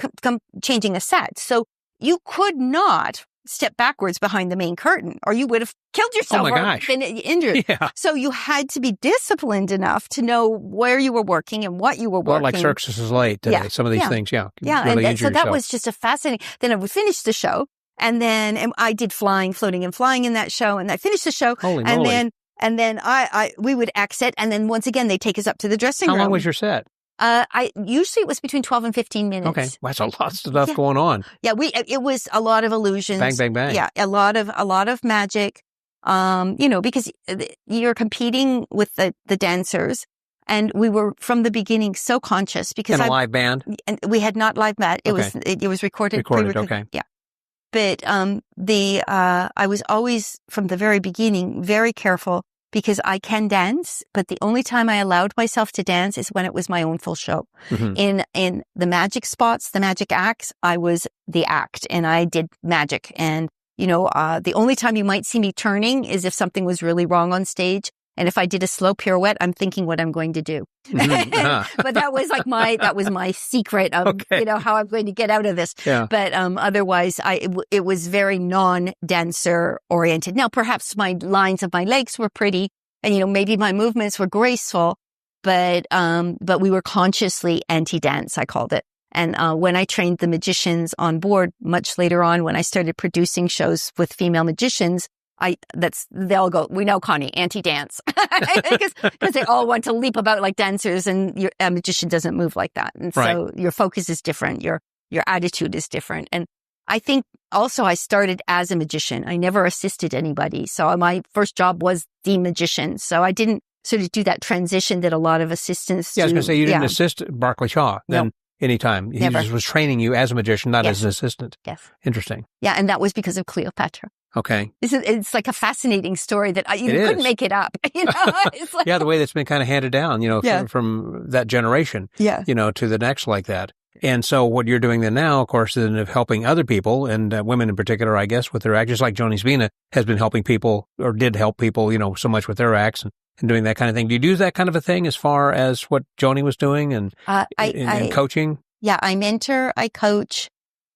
changing a set. So you could not step backwards behind the main curtain, or you would have killed yourself Oh my or gosh. been injured. Yeah. So you had to be disciplined enough to know where you were working and what you were Well, working. like Circus is late today. Yeah. Some of these Yeah. things, yeah. Yeah, Really and injure so that yourself. was just a fascinating. Then I would finish the show, and then I did floating and flying in that show, and I finished the show, Holy and moly. then we would exit, and then once again they take us up to the dressing How room. long was your set? Usually it was between 12 and 15 minutes. Okay. Well, that's a lot of stuff Yeah. going on. Yeah, it was a lot of illusions. Bang, bang, bang. Yeah, a lot of magic. Because you're competing with the dancers, and we were from the beginning so conscious because And a live band? and we had not live met. It was recorded. Recorded, pre-recorded. okay. Yeah. But I was always from the very beginning very careful, because I can dance, but the only time I allowed myself to dance is when it was my own full show. Mhm. In the magic spots, the magic acts, I was the act, and I did magic. And the only time you might see me turning is if something was really wrong on stage. And if I did a slow pirouette, I'm thinking what I'm going to do. Mhm. Uh-huh. But that was my secret of, Okay. how I'm going to get out of this. Yeah. But otherwise, it was very non-dancer oriented. Now, perhaps my lines of my legs were pretty, and maybe my movements were graceful, but we were consciously anti-dance, I called it. And when I trained the magicians on board, much later on, when I started producing shows with female magicians, they'll go, we know, Connie, anti-dance. Because they all want to leap about like dancers, and a magician doesn't move like that. And so your focus is different. Your attitude is different. And I think also I started as a magician. I never assisted anybody. So my first job was the magician. So I didn't sort of do that transition that a lot of assistants do. Yeah, I was going to say, you didn't assist Barclay Shaw. Then anytime. He Never. just was training you as a magician, not as an assistant. Yes. Interesting. Yeah, and that was because of Cleopatra. Okay. It's like a fascinating story that you It couldn't is. make it up. It's like, Yeah, the way that's been kind of handed down, from that generation, to the next like that. And so what you're doing then now, of course, is of helping other people, and women in particular, I guess, with their acts, just like Joni Svina has been helping people, or did help people, so much with their acts and doing that kind of thing. Do you do that kind of a thing as far as what Joni was doing and coaching? Yeah, I mentor, I coach.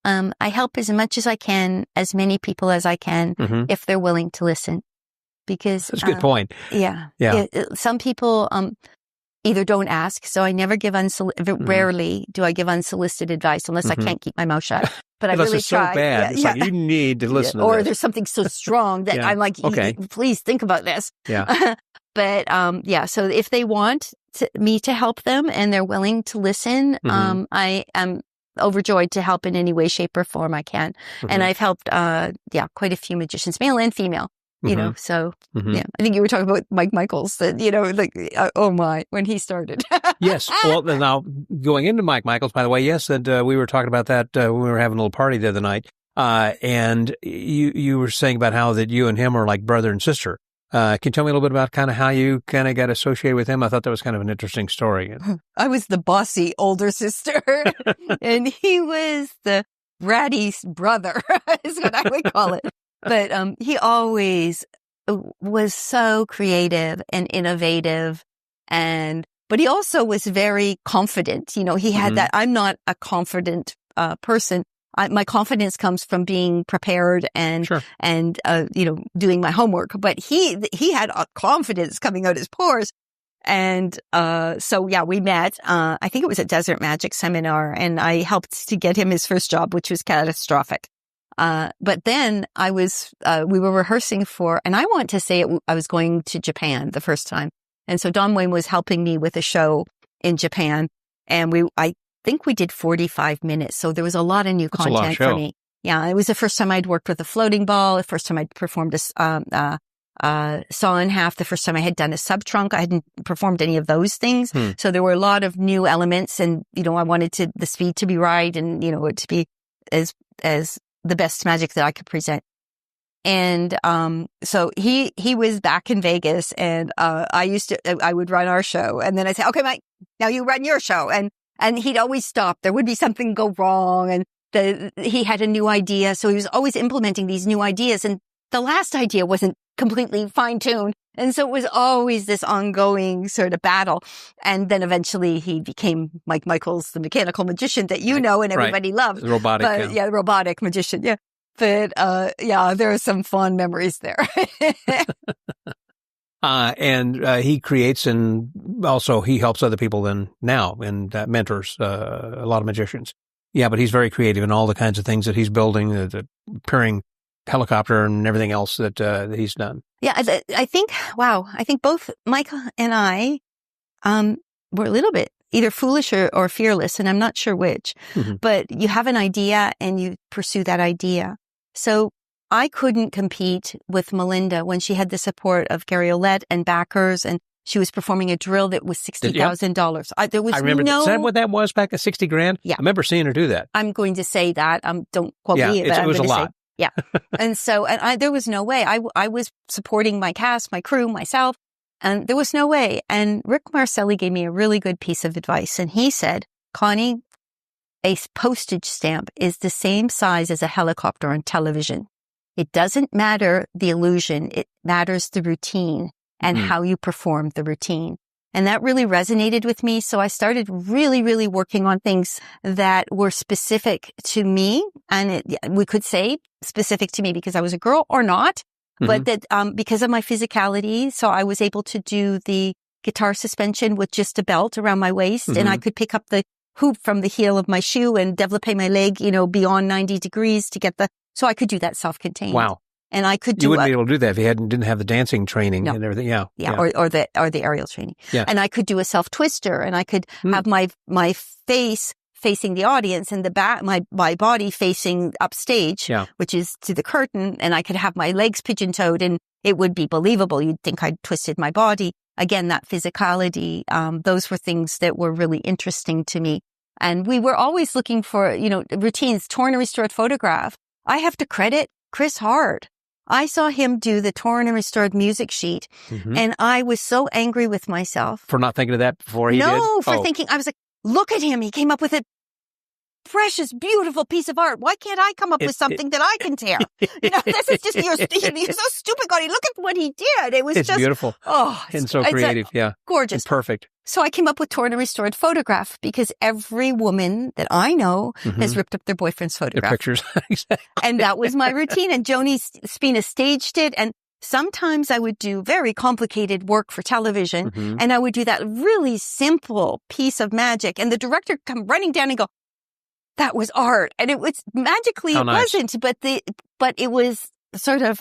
I help as much as I can, as many people as I can, if they're willing to listen. Because that's a good point. Yeah. Some people either don't ask, so I never give rarely do I give unsolicited advice unless I can't keep my mouth shut. But I really it's so try. bad. It's like you need to listen to or this. There's something so strong that I'm like, okay. Please think about this. Yeah. But so if they want me to help them and they're willing to listen, I am overjoyed to help in any way, shape, or form I can. And I've helped, quite a few magicians, male and female, so, I think you were talking about Mike Michaels, that, oh my, when he started. Yes. Well, now going into Mike Michaels, by the way, yes, and we were talking about that when we were having a little party the other night. And you were saying about how that you and him are like brother and sister. Can you tell me a little bit about kind of how you kind of got associated with him? I thought that was kind of an interesting story. I was the bossy older sister, and he was the bratty brother, is what I would call it. But he always was so creative and innovative, but he also was very confident. He had that. I'm not a confident person. My confidence comes from being prepared and doing my homework. But he had a confidence coming out his pores. And we met. I think it was a Desert Magic seminar, and I helped to get him his first job, which was catastrophic. But then we were rehearsing and I want to say I was going to Japan the first time. And so Don Wayne was helping me with a show in Japan, and I think we did 45 minutes. So there was a lot of new content for me. Yeah. It was the first time I'd worked with a floating ball, the first time I'd performed a saw in half, the first time I had done a sub trunk. I hadn't performed any of those things. So there were a lot of new elements, and, I wanted the speed to be right, and, it to be as the best magic that I could present. And, so he was back in Vegas, and, I would run our show, and then I'd say, okay, Mike, now you run your show. And he'd always stop. There would be something go wrong, and he had a new idea. So he was always implementing these new ideas, and the last idea wasn't completely fine-tuned. And so it was always this ongoing sort of battle. And then eventually he became Mike Michaels, the mechanical magician that and everybody loves. The robotic. The robotic magician. Yeah. But, there are some fond memories there. And he creates, and also he helps other people now and mentors a lot of magicians. Yeah, but he's very creative in all the kinds of things that he's building, the appearing helicopter and everything else that he's done. Yeah, I think both Michael and I were a little bit either foolish or fearless, and I'm not sure which. But you have an idea and you pursue that idea. So I couldn't compete with Melinda when she had the support of Gary Olet and backers, and she was performing a drill that was $60,000. There was I remember. Is that what that was back at $60,000? Yeah. I remember seeing her do that. I'm going to say that. Don't quote me, but it was a lot. Yeah. And so, there was no way. I was supporting my cast, my crew, myself, and there was no way. And Rick Marcelli gave me a really good piece of advice. And he said, Connie, a postage stamp is the same size as a helicopter on television. It doesn't matter the illusion. It matters the routine and how you perform the routine. And that really resonated with me. So I started really, really working on things that were specific to me. And we could say specific to me because I was a girl or not, but that because of my physicality. So I was able to do the guitar suspension with just a belt around my waist, and I could pick up the hoop from the heel of my shoe and develope my leg, beyond 90 degrees to get so I could do that self-contained. Wow. And I could do You wouldn't be able to do that if you didn't have the dancing training and everything. Yeah. Or the aerial training. Yeah. And I could do a self-twister, and I could have my face facing the audience and my body facing upstage, which is to the curtain, and I could have my legs pigeon-toed, and it would be believable. You'd think I'd twisted my body. Again, that physicality, those were things that were really interesting to me. And we were always looking for, routines, torn and restored photograph. I have to credit Chris Hard. I saw him do the torn and restored music sheet, and I was so angry with myself. For not thinking of that before he did? No, for thinking, I was like, look at him. He came up with a precious, beautiful piece of art. Why can't I come up with something that I can tear? This is just, you're so stupid, Connie. Look at what he did. It's just beautiful. Oh, and so creative. Yeah. Gorgeous. And perfect. So I came up with torn and restored photograph because every woman that I know has ripped up their boyfriend's photograph. Their pictures. Exactly. And that was my routine. And Joni Spina staged it. And sometimes I would do very complicated work for television. And I would do that really simple piece of magic. And the director would come running down and go, that was art. And it was magically, it wasn't, but it was sort of,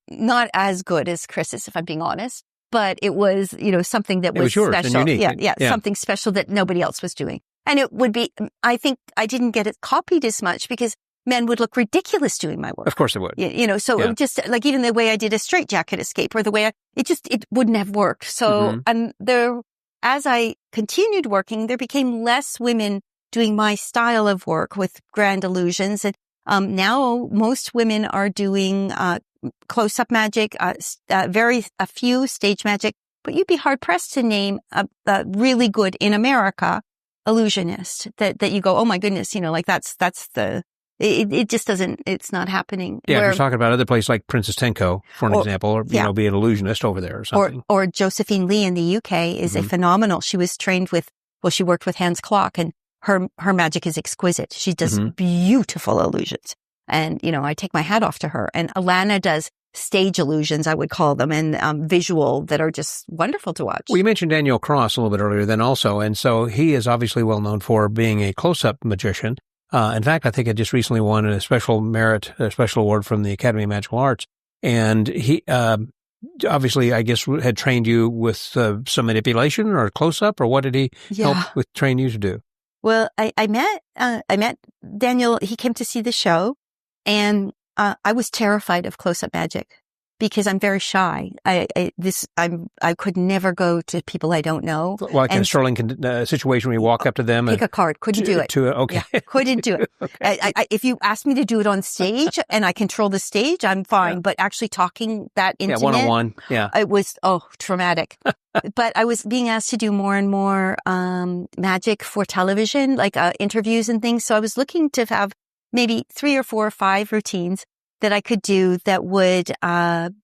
not as good as Chris's, if I'm being honest. But it was, something that was yours special. And unique. Yeah, something special that nobody else was doing. And it would be, I think I didn't get it copied as much because men would look ridiculous doing my work. Of course it would. So it just like even the way I did a straitjacket escape or the way it wouldn't have worked. So, and as I continued working, there became less women doing my style of work with grand illusions. And, now most women are doing, close-up magic, a few stage magic, but you'd be hard-pressed to name a really good in America illusionist that you go, oh my goodness, it just doesn't, it's not happening. Yeah, if you're talking about other places like Princess Tenko, for an example, or, be an illusionist over there or something. Or Josephine Lee in the UK is a phenomenal, she was trained she worked with Hans Klock, and her magic is exquisite. She does beautiful illusions. And, I take my hat off to her. And Alana does stage illusions, I would call them, and visual that are just wonderful to watch. Well, you mentioned Daniel Cross a little bit earlier then also. And so he is obviously well known for being a close-up magician. In fact, I think I just recently won a special award from the Academy of Magical Arts. And he, obviously, I guess, had trained you with some manipulation or close-up, or what did he train you to do? Well, I met Daniel. He came to see the show, and I was terrified of close-up magic because I'm very shy. I could never go to people I don't know. Like in a strolling situation where you walk up to them pick a card. Couldn't do it. Okay. Yeah, couldn't do it. Okay. If you ask me to do it on stage and I control the stage, I'm fine. Yeah. But actually talking that intimate. Yeah, one-on-one. Yeah. It was, traumatic. But I was being asked to do more and more magic for television, like interviews and things. So I was looking to have maybe 3 or 4 or 5 routines that I could do that would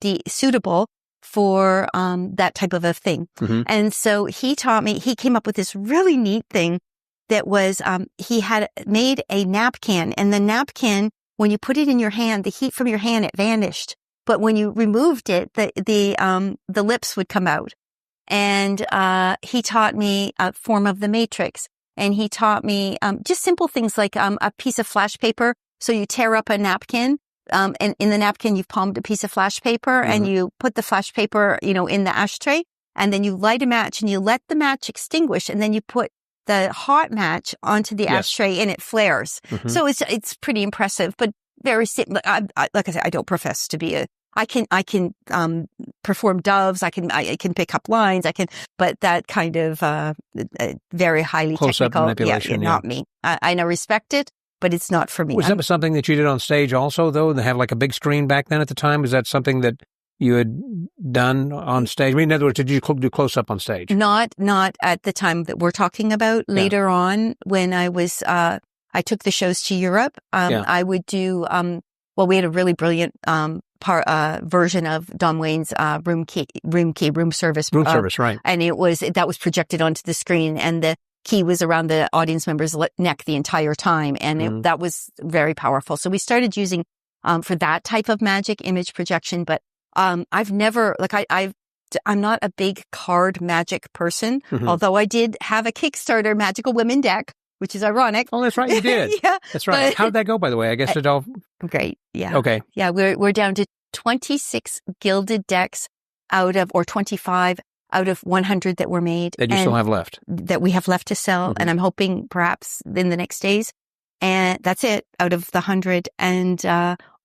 be suitable for that type of a thing. And so he came up with this really neat thing that was, he had made a napkin, and the napkin, when you put it in your hand, the heat from your hand, it vanished. But when you removed it, the lips would come out. And he taught me a form of the matrix. And he taught me just simple things like a piece of flash paper. So you tear up a napkin, and in the napkin you've palmed a piece of flash paper, and you put the flash paper, in the ashtray, and then you light a match and you let the match extinguish, and then you put the hot match onto the ashtray and it flares. So it's pretty impressive, but very simple. Like I said, I don't profess to be I can perform doves. I can pick up lines. But that kind of very highly close-up technical, manipulation, not me. I know, respect it, but it's not for me. Was that something that you did on stage also, though? They have like a big screen back then at the time. Is that something that you had done on stage? I mean, in other words, did you do close-up on stage? Not at the time that we're talking about. Later on, when I was, I took the shows to Europe. I would do. We had a really brilliant version of Don Wayne's room service. Room service, right. And that was projected onto the screen, and the key was around the audience member's neck the entire time. And that was very powerful. So we started using, for that type of magic, image projection. But, I've never, I'm not a big card magic person, although I did have a Kickstarter Magical Women deck, which is ironic. Oh, that's right. You did. Yeah. That's right. How'd that go, by the way? I guess it all. Great. Yeah. Okay. Yeah. We're down to 26 gilded decks or 25 out of 100 that were made. That you still have left. That we have left to sell. And I'm hoping perhaps in the next days. And that's it out of the 100. And,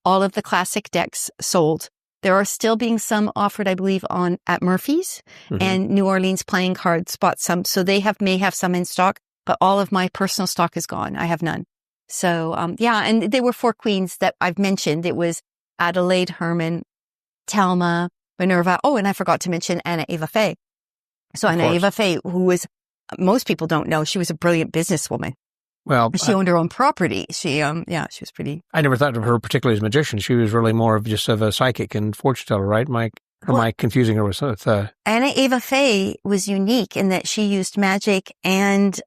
all of the classic decks sold. There are still being some offered, I believe, at Murphy's and New Orleans Playing Cards bought some. So they may have some in stock. but all of my personal stock is gone. I have none. So, and there were 4 queens that I've mentioned. It was Adelaide, Herman, Thelma, Minerva. Oh, and I forgot to mention Anna Eva Faye. So Anna Eva Faye, who was, most people don't know, she was a brilliant businesswoman. Well, she owned her own property. She was pretty. I never thought of her particularly as a magician. She was really more of just of a psychic and fortune teller, right, Mike? Or am I confusing her with Anna Eva Faye was unique in that she used magic and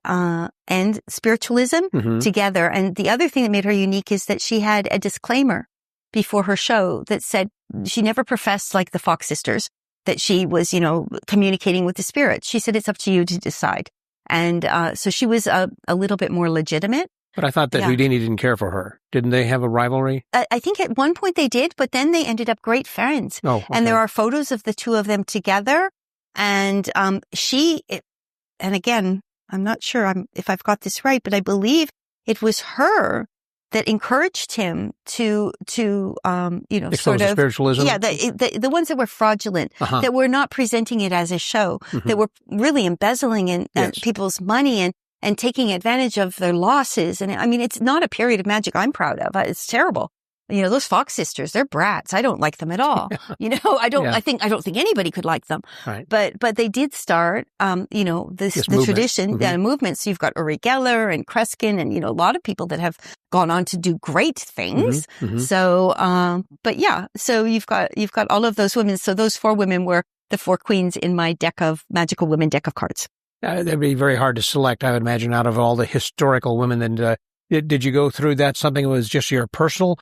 spiritualism together. And the other thing that made her unique is that she had a disclaimer before her show that said she never professed like the Fox sisters that she was, communicating with the spirits. She said, it's up to you to decide. And so she was a little bit more legitimate. But I thought that Houdini didn't care for her. Didn't they have a rivalry? I think at one point they did, but then they ended up great friends. Oh, okay. And there are photos of the two of them together. And and again, I'm not sure if I've got this right, but I believe it was her that encouraged him to Expose sort of spiritualism. Yeah, the ones that were fraudulent, that were not presenting it as a show, that were really embezzling people's money and taking advantage of their losses. And I mean, it's not a period of magic I'm proud of. It's terrible. Those Fox sisters, they're brats. I don't like them at all. I don't think anybody could like them. Right. But they did start, the tradition, movement. So you've got Uri Geller and Kreskin and, a lot of people that have gone on to do great things. So, so you've got all of those women. So those 4 women were the 4 queens in my magical women deck of cards. That'd be very hard to select, I would imagine, out of all the historical women. And did you go through that? Something that was just your personal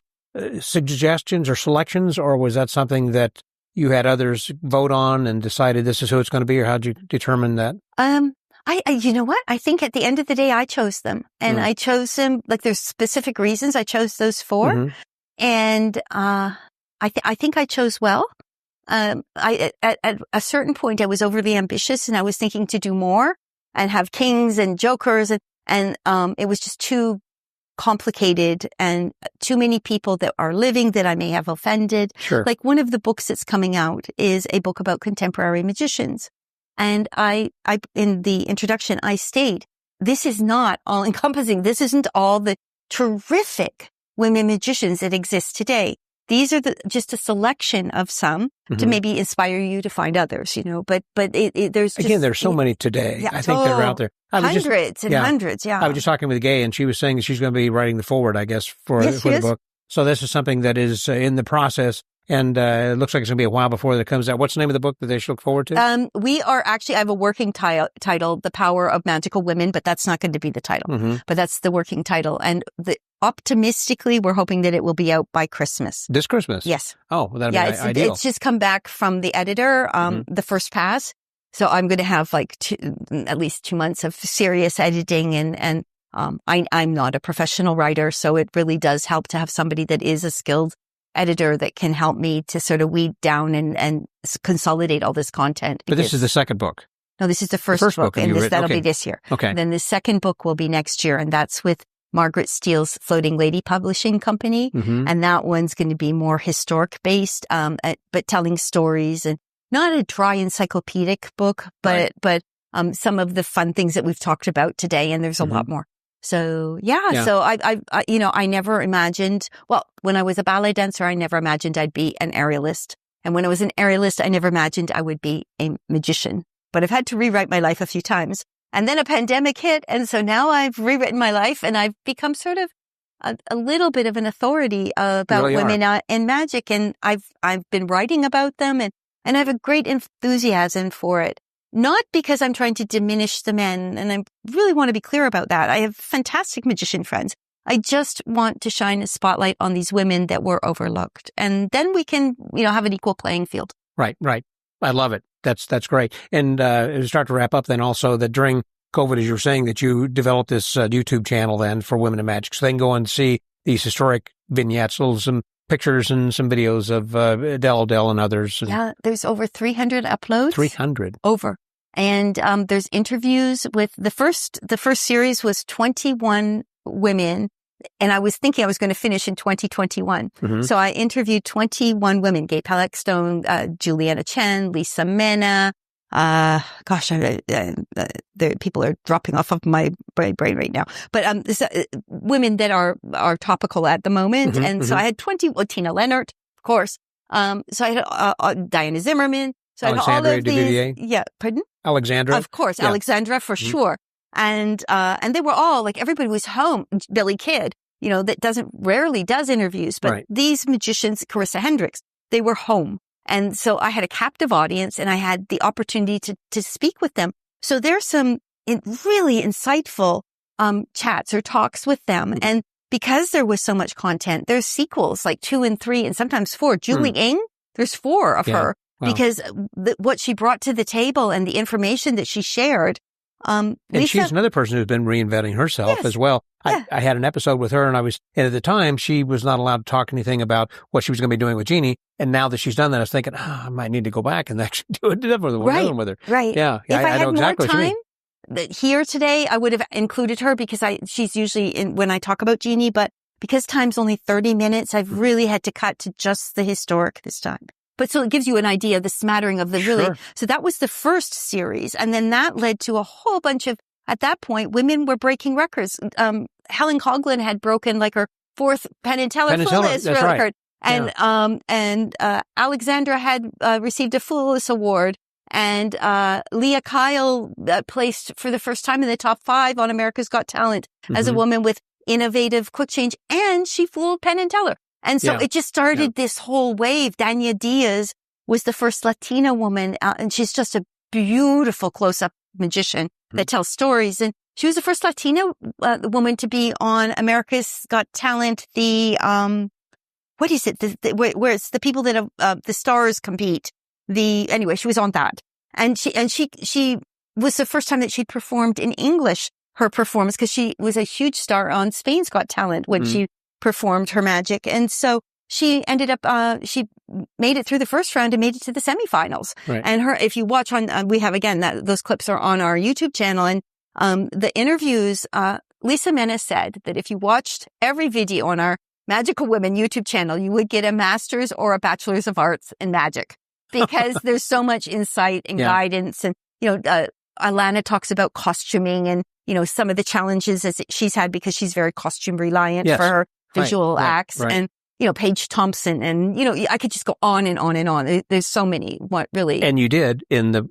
suggestions or selections, or was that something that you had others vote on and decided this is who it's going to be, or how'd you determine that? You know what? I think at the end of the day, I chose them, and I chose them like there's specific reasons I chose those 4, and I think I chose well. At a certain point, I was overly ambitious, and I was thinking to do more and have kings and jokers, and it was just too complicated and too many people that are living that I may have offended. Sure. Like one of the books that's coming out is a book about contemporary magicians. And I in the introduction, I state, this is not all encompassing. This isn't all the terrific women magicians that exist today. These are just a selection of some to maybe inspire you to find others, but there's just, there's so many today. Yeah, I think they're out there. Hundreds. Yeah. I was just talking with Gay, and she was saying that she's going to be writing the foreword, I guess, for the book. So this is something that is in the process, and it looks like it's going to be a while before that comes out. What's the name of the book that they should look forward to? We are actually, I have a working title, The Power of Magical Women, but that's not going to be the title. But that's the working title. And optimistically, we're hoping that it will be out by Christmas. This Christmas? Yes. Oh, well, that'd be ideal. It's just come back from the editor, the first pass. So I'm going to have at least 2 months of serious editing, and I'm not a professional writer, so it really does help to have somebody that is a skilled editor that can help me to sort of weed down and consolidate all this content. But this is the second book. No, this is the first book, and that'll be this year. Okay. And then the second book will be next year, and that's with Margaret Steele's Floating Lady Publishing Company. And that one's going to be more historic based, but telling stories, and not a dry encyclopedic book, but some of the fun things that we've talked about today. And there's a lot more. So so I never imagined, when I was a ballet dancer, I never imagined I'd be an aerialist. And when I was an aerialist, I never imagined I would be a magician, but I've had to rewrite my life a few times. And then a pandemic hit. And so now I've rewritten my life, and I've become sort of a little bit of an authority about women in magic. And I've been writing about them, and I have a great enthusiasm for it. Not because I'm trying to diminish the men, and I really want to be clear about that. I have fantastic magician friends. I just want to shine a spotlight on these women that were overlooked. And then we can, have an equal playing field. Right. I love it. That's great. And to start to wrap up then also that during COVID, as you were saying, that you developed this YouTube channel then for Women in Magic. So they can go and see these historic vignettes, some pictures and some videos of Adele and others. Yeah, there's over 300 uploads. 300. Over. And there's interviews with the first series was 21 women. And I was thinking I was going to finish in 2021. So I interviewed 21 women, Gay Palak Stone, Juliana Chen, Lisa Mena, the people are dropping off of my brain right now. But women that are topical at the moment, and so I had Tina Leonard, of course. So I had Diana Zimmerman. So I had all of these. Yeah, pardon? Alexandra, of course, yeah. Alexandra for sure. And they were all like, everybody was home. Billy Kidd, that rarely does interviews, but these magicians, Carissa Hendricks, they were home. And so I had a captive audience and I had the opportunity to speak with them. So there's some really insightful, chats or talks with them. And because there was so much content, there's sequels like 2 and 3 and sometimes 4. Julie Ng, there's 4 of her because what she brought to the table and the information that she shared. And she's another person who's been reinventing herself as well. Yeah. I had an episode with her and and at the time she was not allowed to talk anything about what she was going to be doing with Jeannie. And now that she's done that, I was thinking, I might need to go back and actually do it with her. Right. Yeah. If I know had exactly more what you time mean. Here today, I would have included her because she's usually when I talk about Jeannie, but because time's only 30 minutes, I've really had to cut to just the historic this time. But so it gives you an idea of the smattering of the really. So that was the first series. And then that led to a whole bunch of, at that point, women were breaking records. Helen Coughlin had broken like her 4th Penn and Teller Flawless record. And Alexandra had received a Flawless Award. And Leah Kyle placed for the first time in the top 5 on America's Got Talent as a woman with innovative quick change. And she fooled Penn and Teller. And so it just started this whole wave. Dania Diaz was the first Latina woman, and she's just a beautiful close-up magician that tells stories. And she was the first Latina woman to be on America's Got Talent. What is it? Where it's the people that have, the stars compete. Anyway, she was on that. And she was the first time that she'd performed in English, her performance, because she was a huge star on Spain's Got Talent when she performed her magic. And so she ended up, she made it through the first round and made it to the semifinals. Right. And if you watch we have again, those clips are on our YouTube channel. And, the interviews, Lisa Menace said that if you watched every video on our Magical Women YouTube channel, you would get a master's or a bachelor's of arts in magic because there's so much insight and guidance. And, Alana talks about costuming and, some of the challenges that she's had because she's very costume reliant for her visual acts and, Paige Thompson and, I could just go on and on and on. There's so many, And you did on the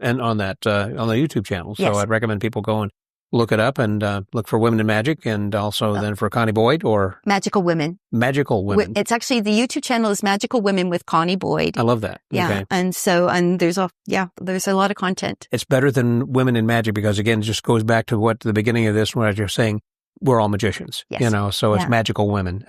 YouTube channel. So I'd recommend people go and look it up and look for Women in Magic and also then for Connie Boyd or Magical Women. Magical Women. It's actually the YouTube channel is Magical Women with Connie Boyd. I love that. Yeah. Okay. And there's a lot of content. It's better than Women in Magic because again, it just goes back to what the beginning of this, when you're saying we're all magicians, so it's Magical Women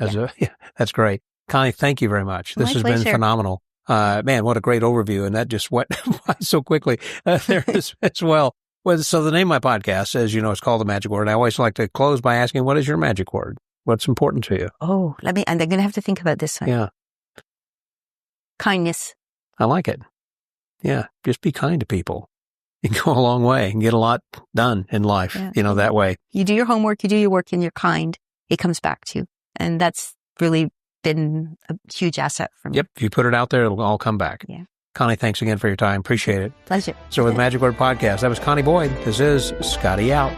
that's great. Connie, thank you very much. This has been phenomenal. Man, what a great overview. And that just went by so quickly there as well. Well, so the name of my podcast, as you know, it's called The Magic Word. I always like to close by asking, what is your magic word? What's important to you? Oh, and I'm going to have to think about this one. Yeah. Kindness. I like it. Yeah. Just be kind to people. You can go a long way and get a lot done in life, that way. You do your homework, you do your work, and you're kind. It comes back to you. And that's really been a huge asset for me. Yep. If you put it out there, it'll all come back. Yeah. Connie, thanks again for your time. Appreciate it. Pleasure. So with Magic Word Podcast, that was Connie Boyd. This is Scotty out.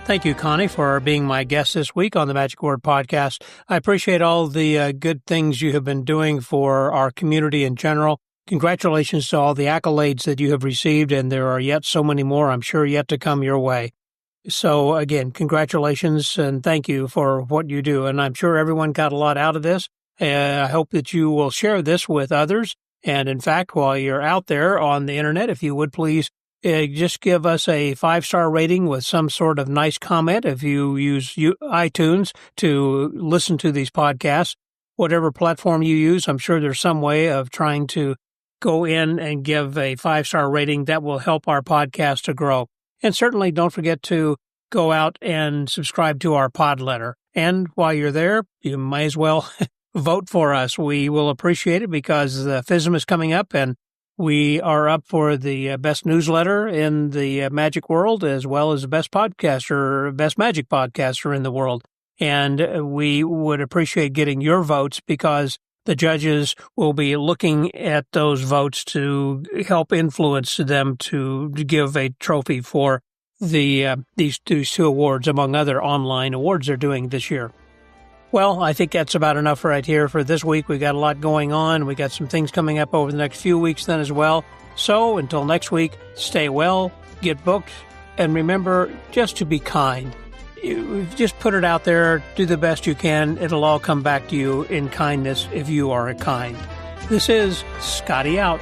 Thank you, Connie, for being my guest this week on the Magic Word Podcast. I appreciate all the good things you have been doing for our community in general. Congratulations to all the accolades that you have received, and there are yet so many more, I'm sure, yet to come your way. So again, congratulations and thank you for what you do. And I'm sure everyone got a lot out of this. I hope that you will share this with others. And in fact, while you're out there on the internet, if you would please just give us a 5-star rating with some sort of nice comment. If you use iTunes to listen to these podcasts, whatever platform you use, I'm sure there's some way of trying to go in and give a 5-star rating that will help our podcast to grow. And certainly don't forget to go out and subscribe to our pod letter. And while you're there, you might as well vote for us. We will appreciate it because the FISM is coming up and we are up for the best newsletter in the magic world as well as the best podcaster, best magic podcaster in the world. and we would appreciate getting your votes because the judges will be looking at those votes to help influence them to give a trophy for these two awards, among other online awards they're doing this year. Well, I think that's about enough right here for this week. We got a lot going on. We got some things coming up over the next few weeks then as well. So until next week, stay well, get booked, and remember just to be kind. You just put it out there, do the best you can. It'll all come back to you in kindness if you are kind. This is Scotty out.